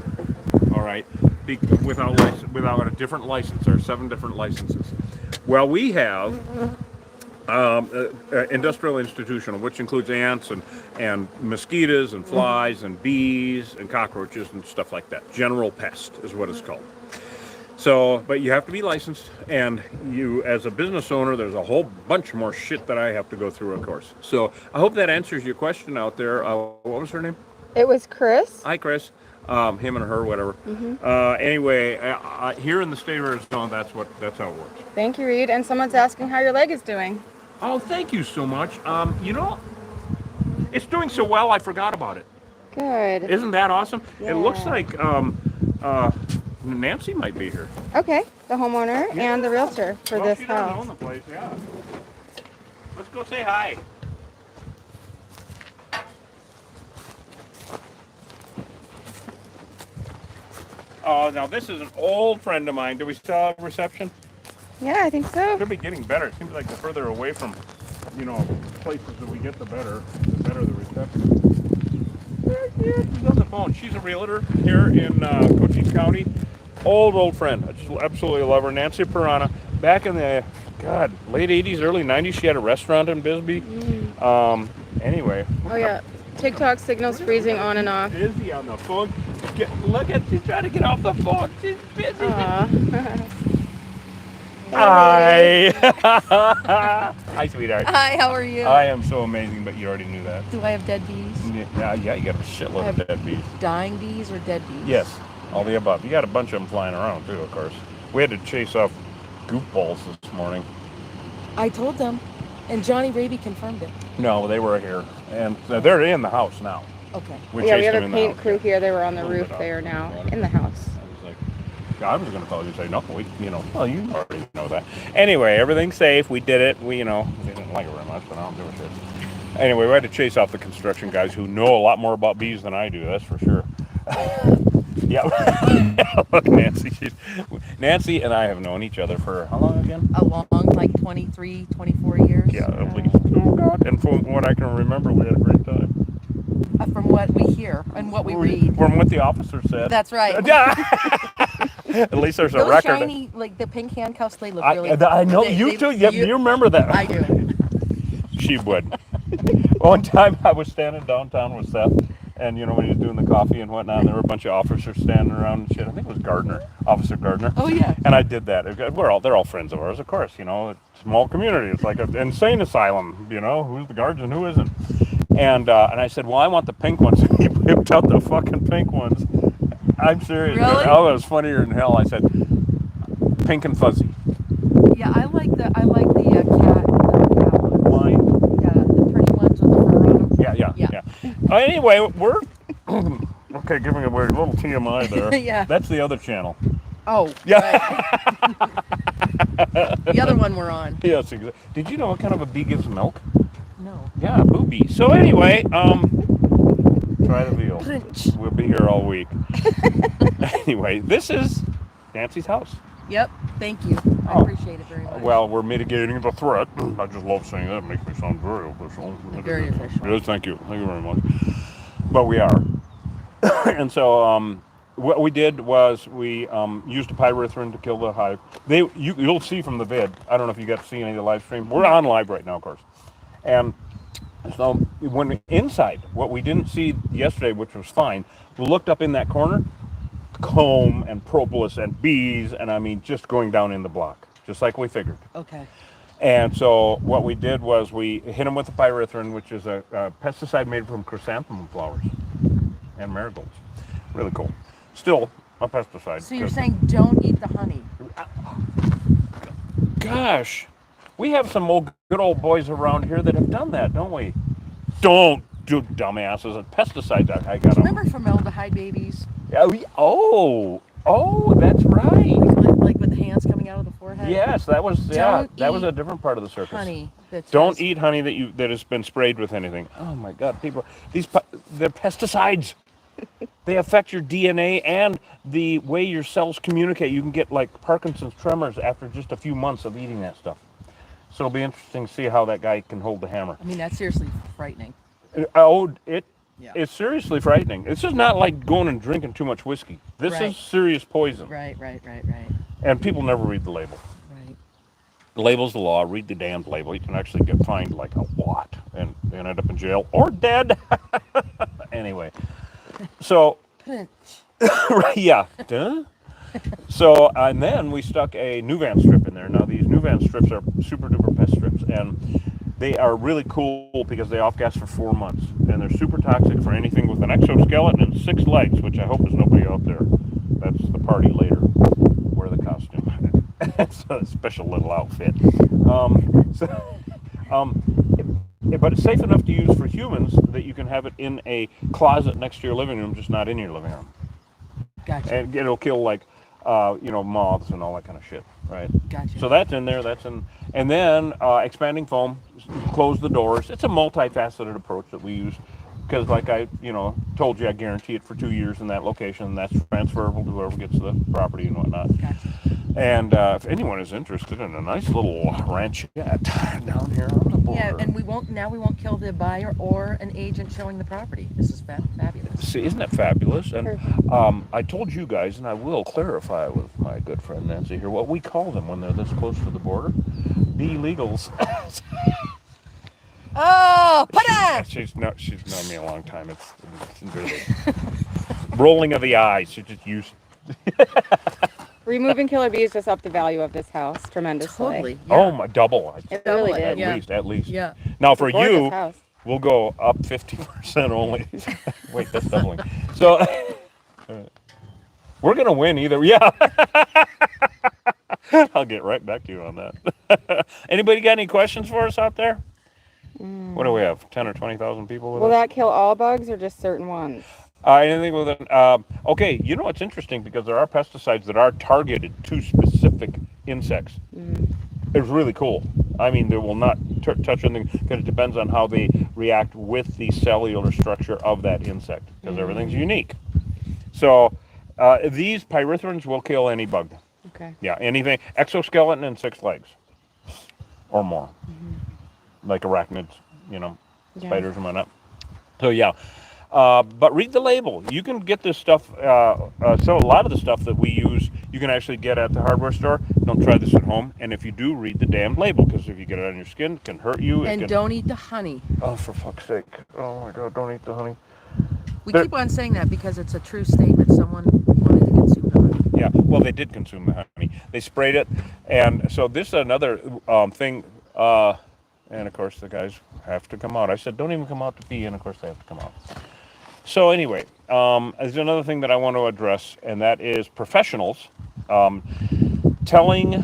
all right, without a different license. There are 7 different licenses. Well, we have industrial institutional, which includes ants and mosquitoes and flies and bees and cockroaches and stuff like that. General pest is what it's called. So, but you have to be licensed, and you, as a business owner, there's a whole bunch more shit that I have to go through, of course. So, I hope that answers your question out there. What was her name? It was Chris. Hi, Chris. Him and her, whatever. Anyway, here in the state of Arizona, that's how it works. Thank you, Reed. And someone's asking how your leg is doing. Oh, thank you so much. It's doing so well, I forgot about it. Good. Isn't that awesome? Yeah. It looks like Nancy might be here. Okay, the homeowner and the realtor for this She doesn't house. own the place, yeah. Let's go say hi. Oh, now this is an old friend of mine. Do we still have reception? Yeah, I think so. Could be getting better. It seems like the further away from, places that we get, the better the reception. Yeah, she's on the phone. She's a realtor here in Cochise County. Old friend. I just absolutely love her. Nancy Pirana. Back in the, late 80s, early 90s, she had a restaurant in Bisbee. Anyway. Oh, yeah. TikTok signal's freezing on and off. Busy on the phone. Look at, she's trying to get off the phone. She's busy. Hi. Hi, sweetheart. Hi, how are you? I am so amazing, but you already knew that. Do I have dead bees? Yeah, you got a shitload of dead bees. Dying bees or dead bees? Yes, all the above. You got a bunch of them flying around too, of course. We had to chase off goofballs this morning. I told them, and Johnny Raby confirmed it. No, they were here, and they're in the house now. Okay. We have a paint crew here. They were on the roof. They are now in the house. I was going to call you and say, no, well, you already know that. Anyway, everything's safe. We did it. We didn't like it very much, but I don't give a shit. Anyway, we had to chase off the construction guys who know a lot more about bees than I do, that's for sure. Yeah. Look, Nancy and I have known each other for how long again? A long, like 23, 24 years. Yeah, at least. Oh, God. And from what I can remember, we had a great time. From what we hear and what we read. From what the officer said. That's right. Yeah. At least there's a Those record. shiny, like the pink handcuffs, they look really. I know you too. You remember that? I do. She would. One time I was standing downtown with Seth, and when he was doing the coffee and whatnot, and there were a bunch of officers standing around and shit. I think it was Officer Gardner. Oh yeah. And I did that. They're all friends of ours, of course. It's a small community. It's like an insane asylum. Who's the guards and who isn't. And I said, well, I want the pink ones. He whipped out the fucking pink ones. I'm serious. Really? Oh, it was funnier than hell. I said, pink and fuzzy. Yeah, I like the cat one. Wine. Yeah, the pretty ones with the fur on them. Yeah. Anyway, we're okay. Giving away a little TMI there. Yeah. That's the other channel. Oh. Yeah. Right. The other one we're on. Yes. Exactly. Did you know what kind of a bee gives milk? No. Yeah, a booby. So anyway, try the veal. We'll be here all week. Anyway, this is Nancy's house. Yep. Thank you. I appreciate it very much. Well, we're mitigating the threat. I just love saying that. It makes me sound very official. Very official. Yes, thank you. Thank you very much. But we are. And so what we did was we used a pyrethrin to kill the hive. You'll see from the vid. I don't know if you got to see any of the live stream. We're on live right now, of course. And so when inside, what we didn't see yesterday, which was fine, we looked up in that corner, comb and propolis and bees, and just going down in the block, just like we figured. Okay. And so what we did was we hit them with the pyrethrin, which is a pesticide made from chrysanthemum flowers and marigolds. Really cool. Still a pesticide. So you're saying don't eat the honey? Gosh, we have some good old boys around here that have done that, don't we? Don't do dumbasses and pesticides. I got them. Remember formaldehyde babies? Oh, that's right. Like with the hands coming out of the forehead? Yes, that was Don't that was eat a different part of the circus. Honey. Don't eat honey that has been sprayed with anything. Oh my God, people, they're pesticides. They affect your DNA and the way your cells communicate. You can get like Parkinson's tremors after just a few months of eating that stuff. So it'll be interesting to see how that guy can hold the hammer. I mean, that's seriously frightening. It's seriously frightening. This is not like going and drinking too much whiskey. This Right. is serious poison. Right. And people never read the label. Right. The label's the law. Read the damned label. You can actually get fined like a lot and end up in jail or dead. Anyway, so right, yeah. Duh. So and then we stuck a Nuvan strip in there. Now these Nuvan strips are super duper pest strips, and they are really cool because they off gas for 4 months, and they're super toxic for anything with an exoskeleton and 6 legs, which I hope is nobody out there. That's the party later. Wear the costume. It's a special little outfit. But it's safe enough to use for humans that you can have it in a closet next to your living room, just not in your living room. Gotcha. And it'll kill like, moths and all that kind of shit, right? Gotcha. So that's in there. And then expanding foam, close the doors. It's a multifaceted approach that we use because, like I, told you, I guarantee it for 2 years in that location. And that's transferable to whoever gets the property and whatnot. Gotcha. And if anyone is interested in a nice little ranchette down here on the border. Yeah, and we won't kill the buyer or an agent showing the property. This is fabulous. See, isn't that fabulous? And I told you guys, and I will clarify with my good friend Nancy here, what we call them when they're this close to the border. Illegals. Oh, put on! She's known me a long time. It's really rolling of the eyes. She's just used. Removing killer bees just upped the value of this house tremendously. Totally. Yeah. Oh my, double. It really Double it, did. At least. Yeah. Now for Gorgeous you, house. we'll go up 50% only. Wait, that's doubling. So we're gonna win either. Yeah. I'll get right back to you on that. Anybody got any questions for us out there? What do we have? 10 or 20,000 people with Will us? that kill all bugs or just certain ones? Anything with it? Okay, it's interesting because there are pesticides that are targeted to specific insects. It's really cool. I mean, they will not touch anything because it depends on how they react with the cellular structure of that insect because everything's unique. So these pyrethrin will kill any bug. Okay. Yeah, anything. Exoskeleton and 6 legs or more. Like arachnids, spiders and whatnot. So yeah. But read the label. You can get this stuff. So a lot of the stuff that we use, you can actually get at the hardware store. Don't try this at home. And if you do, read the damn label because if you get it on your skin, it can hurt you. And don't eat the honey. Oh, for fuck's sake! Oh my God! Don't eat the honey. We keep on saying that because it's a true statement. Someone wanted to consume the honey. Yeah. Well, they did consume the honey. They sprayed it, and so this is another thing. And of course, the guys have to come out. I said, don't even come out to pee, and of course, they have to come out. So anyway, there's another thing that I want to address, and that is professionals telling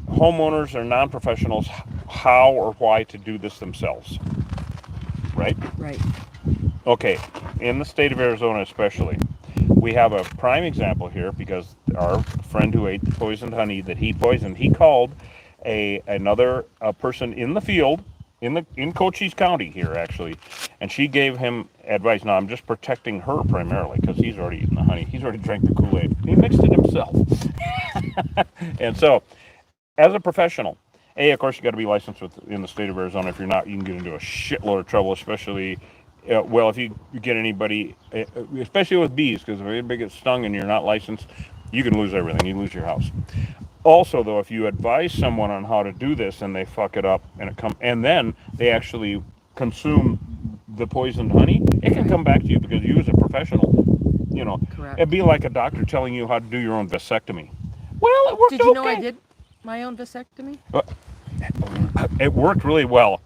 homeowners or non-professionals how or why to do this themselves. Right? Right. Okay, in the state of Arizona especially, we have a prime example here because our friend who ate the poisoned honey that he poisoned, he called another person in the field, in Cochise County here actually, and she gave him advice. Now I'm just protecting her primarily because he's already eaten the honey. He's already drank the Kool-Aid. He mixed it himself. And so, as a professional, of course you got to be licensed in the state of Arizona. If you're not, you can get into a shitload of trouble, especially if you get anybody, especially with bees, because if anybody gets stung and you're not licensed, you can lose everything. You lose your house. Also, though, if you advise someone on how to do this and they fuck it up and then they actually consume the poisoned honey, it can come back to you because you as a professional, Correct. it'd be like a doctor telling you how to do your own vasectomy. Well, it worked okay. Did you know I did my own vasectomy? It worked really well.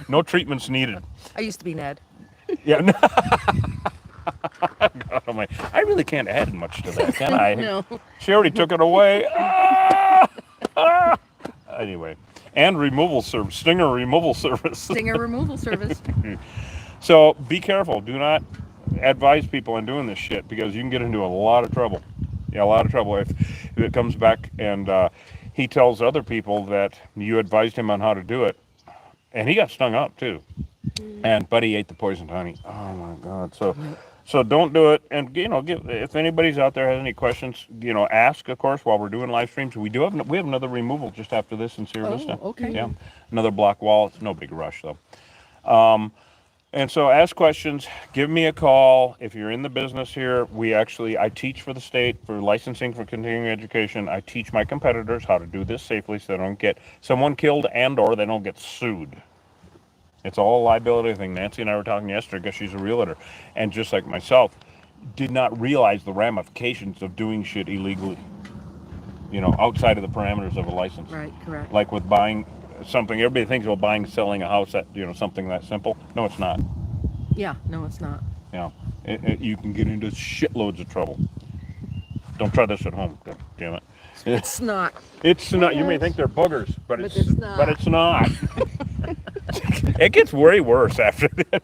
No treatments needed. I used to be Ned. Yeah. No. God, I really can't add much to that, can I? No. She already took it away. Anyway, and stinger removal service. Stinger removal service. So be careful. Do not advise people on doing this shit because you can get into a lot of trouble. Yeah, a lot of trouble if it comes back and he tells other people that you advised him on how to do it. and he got stung up too. And Buddy ate the poisoned honey. Oh my God! So don't do it. And if anybody's out there has any questions, ask of course while we're doing live streams. We have another removal just after this in Sierra Vista. okay. Yeah, another block wall. It's no big rush though. And so ask questions, give me a call. If you're in the business here, I teach for the state for licensing for continuing education. I teach my competitors how to do this safely so they don't get someone killed or they don't get sued. It's all a liability thing. Nancy and I were talking yesterday because she's a realtor. And just like myself, did not realize the ramifications of doing shit illegally, outside of the parameters of a license. Right, correct. Like with buying something, everybody thinks about buying, selling a house that, something that simple. No, it's not. Yeah, no, it's not. You can get into shitloads of trouble. Don't try this at home. God damn it. It's not. It's not. You may think they're boogers, but it's not. But it's not. It gets way worse after that.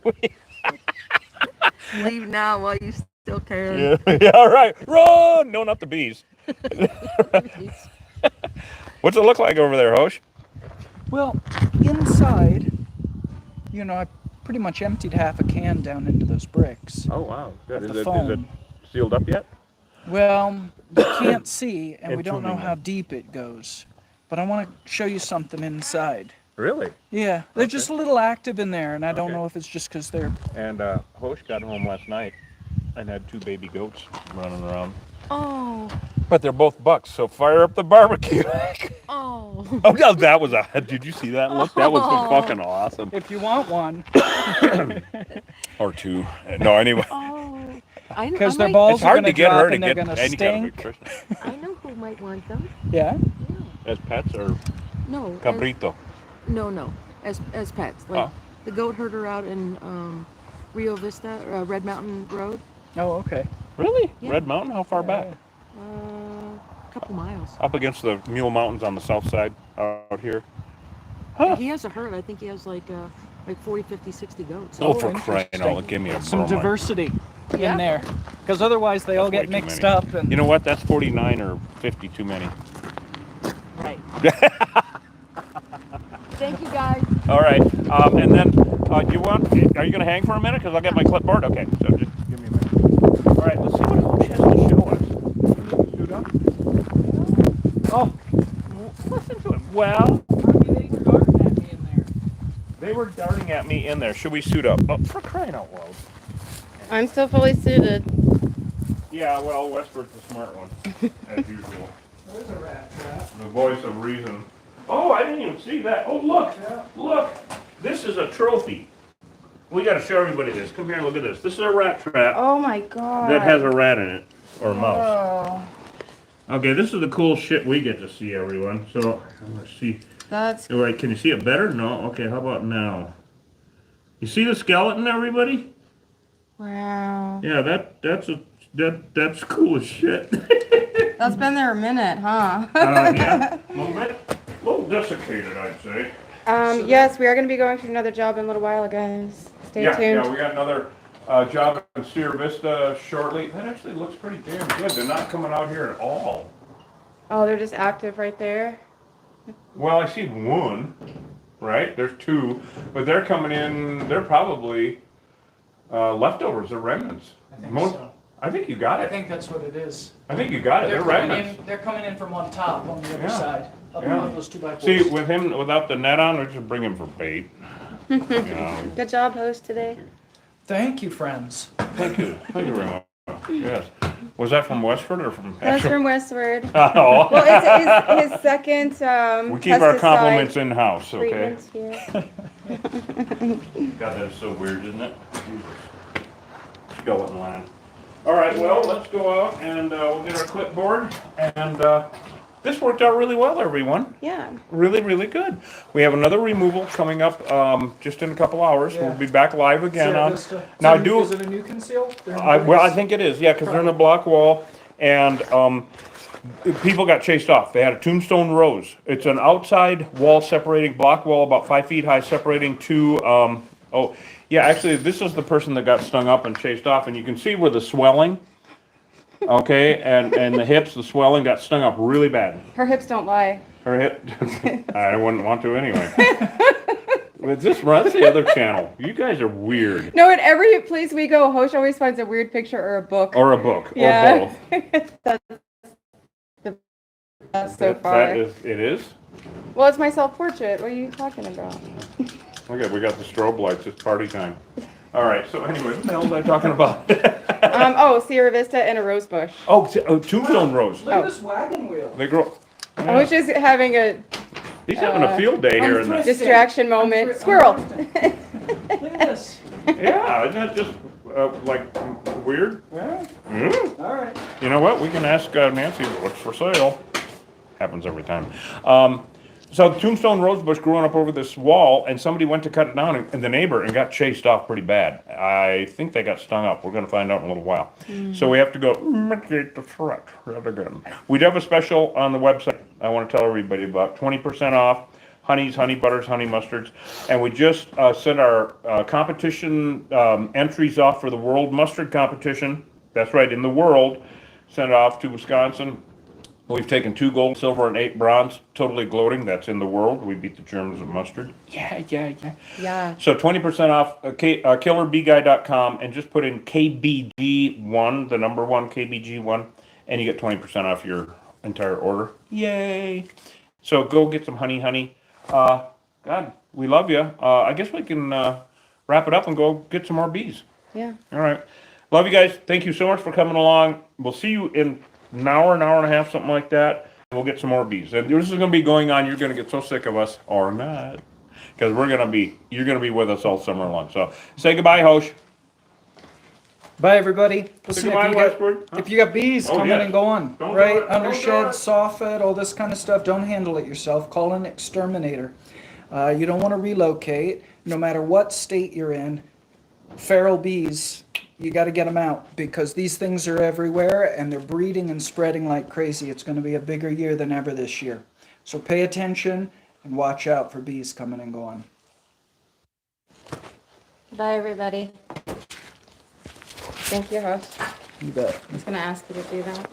Leave now while you still can. Yeah, all right. Run! No, not the bees. What's it look like over there, Hosh? Well, inside, I pretty much emptied half a can down into those bricks. Oh, wow. Good. Of Is the it foam. sealed up yet? Well, you can't see, and we don't know Intruding. how deep it goes. But I want to show you something inside. Really? Yeah, they're just a little active in there, and I don't Okay. know if it's just because they're... And Hosh got home last night and had 2 baby goats running around. Oh, But they're both bucks, so fire up the barbecue. oh. Oh, no, that was did you see that look? That was Oh. fucking awesome. If you want one, Or 2. No, anyway. Oh. because their might- balls It's are hard going to to get her drop to and they're get going to any kind of stink. nutrition. I know who might want them. Yeah? As pets or No. cabrito? No. As pets. Like Oh. the goat herder out in Rio Vista, Red Mountain Road. Oh, okay. Really? Yeah. Red Mountain? How far back? A couple miles. Up against the Mule Mountains on the south side out here. He has a herd. I think he has like 40, 50, 60 goats. Oh, for crying interesting. out! Give me a Some bromide. diversity Yeah. in there. Because otherwise they all That's way get too mixed many. up. And You know what? That's 49 or 50 too many. Right. Thank you, guys. All right. And then, are you going to hang for a minute? Because I'll get my clipboard. Okay. So just give me a minute. All right. Let's see what Hosh has to show us. Suit up? Oh, listen to him. Well, they were darting at me in there. Should we suit up? Oh, for crying out loud. I'm still fully suited. Yeah, well, Westford's the smart one, as usual. There's a rat trap. The voice of reason. Oh, I didn't even see that. Oh, look. Look. This is a trophy. We got to show everybody this. Come here and look at this. This is a rat trap Oh my god. that has a rat in it, or a mouse. Oh, Okay, this is the cool shit we get to see, everyone. So, let's see. that's All right, can you see it better? No? Okay, how about now? You see the skeleton, everybody? wow. Yeah, that's cool as shit. That's been there a minute, huh? Yeah, a little bit. A little desiccated, I'd say. Yes, we are going to be going to another job in a little while, guys. Stay tuned. Yeah, we got another job in Sierra Vista shortly. That actually looks pretty damn good. They're not coming out here at all. Oh, they're just active right there. Well, I see one, right? There's 2, but they're coming in. They're probably leftovers. They're remnants. I think so. I think you got I it. think that's what it is. I think you got it. They're remnants. They're coming in from on top on the other Yeah. side. Up Yeah. on those 2x4s. See, with him without the net on, we just bring him for bait. You know. Good job, host, today. Thank you, friends. Thank you. Thank you very much. Yes. Was that from Westford or from? That's from Westward. Oh. Well, it's his second We keep our pesticide compliments in house, okay? treatment here. God, that's so weird, isn't it? Jesus. Skeleton line. All right, well, let's go out and we'll get our clipboard. And this worked out really well, everyone. Yeah. Really, really good. We have another removal coming up just in a couple hours. Yeah. We'll be back live again Sierra on. Vista. Now, Is it a new conceal? They're in Well, I place? think it is, yeah, because they're in a block wall, and people got chased off. They had a tombstone rose. It's an outside wall separating, block wall about 5 feet high, separating 2. Oh, yeah, actually, this is the person that got stung up and chased off, and you can see where the swelling, okay, and the hips, the swelling got stung up really bad. Her hips don't lie. Her hip, I wouldn't want to anyway. That's the other channel. You guys are weird. No, at every place we go, Hosh always finds a weird picture or a book. Or a book, Yeah. or both. That's so far. It is? Well, it's my self-portrait. What are you talking about? Okay, we got the strobe lights. It's party time. All right, so anyway, what the hell was I talking about? Sierra Vista and a rose bush. Tombstone rose. Look at this wagon wheel. They grow. Hosh is having a He's having a field day here in the. distraction moment. Squirrel. Look at this. Yeah, isn't that just like weird? Well, all right. You know what? We can ask Nancy what's for sale. Happens every time. So tombstone rosebush growing up over this wall, and somebody went to cut it down, and the neighbor and got chased off pretty bad. I think they got stung up. We're going to find out in a little while. So we have to go mitigate the threat rather again. We do have a special on the website. I want to tell everybody about 20% off honeys, honey butters, honey mustards, and we just sent our competition entries off for the World Mustard Competition. That's right, in the world. Sent it off to Wisconsin. We've taken 2 gold, silver, and 8 bronze, totally gloating. That's in the world. We beat the Germans with mustard. Yeah. Yeah. So 20% off killerbguy.com, and just put in KBG1, the number 1, KBG1, and you get 20% off your entire order. Yay. So go get some honey. God, we love you. I guess we can wrap it up and go get some more bees. Yeah. All right. Love you guys. Thank you so much for coming along. We'll see you in an hour and a half, something like that. We'll get some more bees. And this is going to be going on. You're going to get so sick of us, or not, because you're going to be with us all summer long. So say goodbye, Hosh. Bye, everybody. Say goodbye, Westward. If you got bees, come yes. in and go on. Don't do Right? it. Don't do Undershed, it. soffit, all this kind of stuff. Don't handle it yourself. Call an exterminator. You don't want to relocate. No matter what state you're in, feral bees, you got to get them out, because these things are everywhere and they're breeding and spreading like crazy. It's going to be a bigger year than ever this year. So pay attention and watch out for bees coming and going. Bye, everybody. Thank you, Hosh. You bet. I was going to ask you to do that.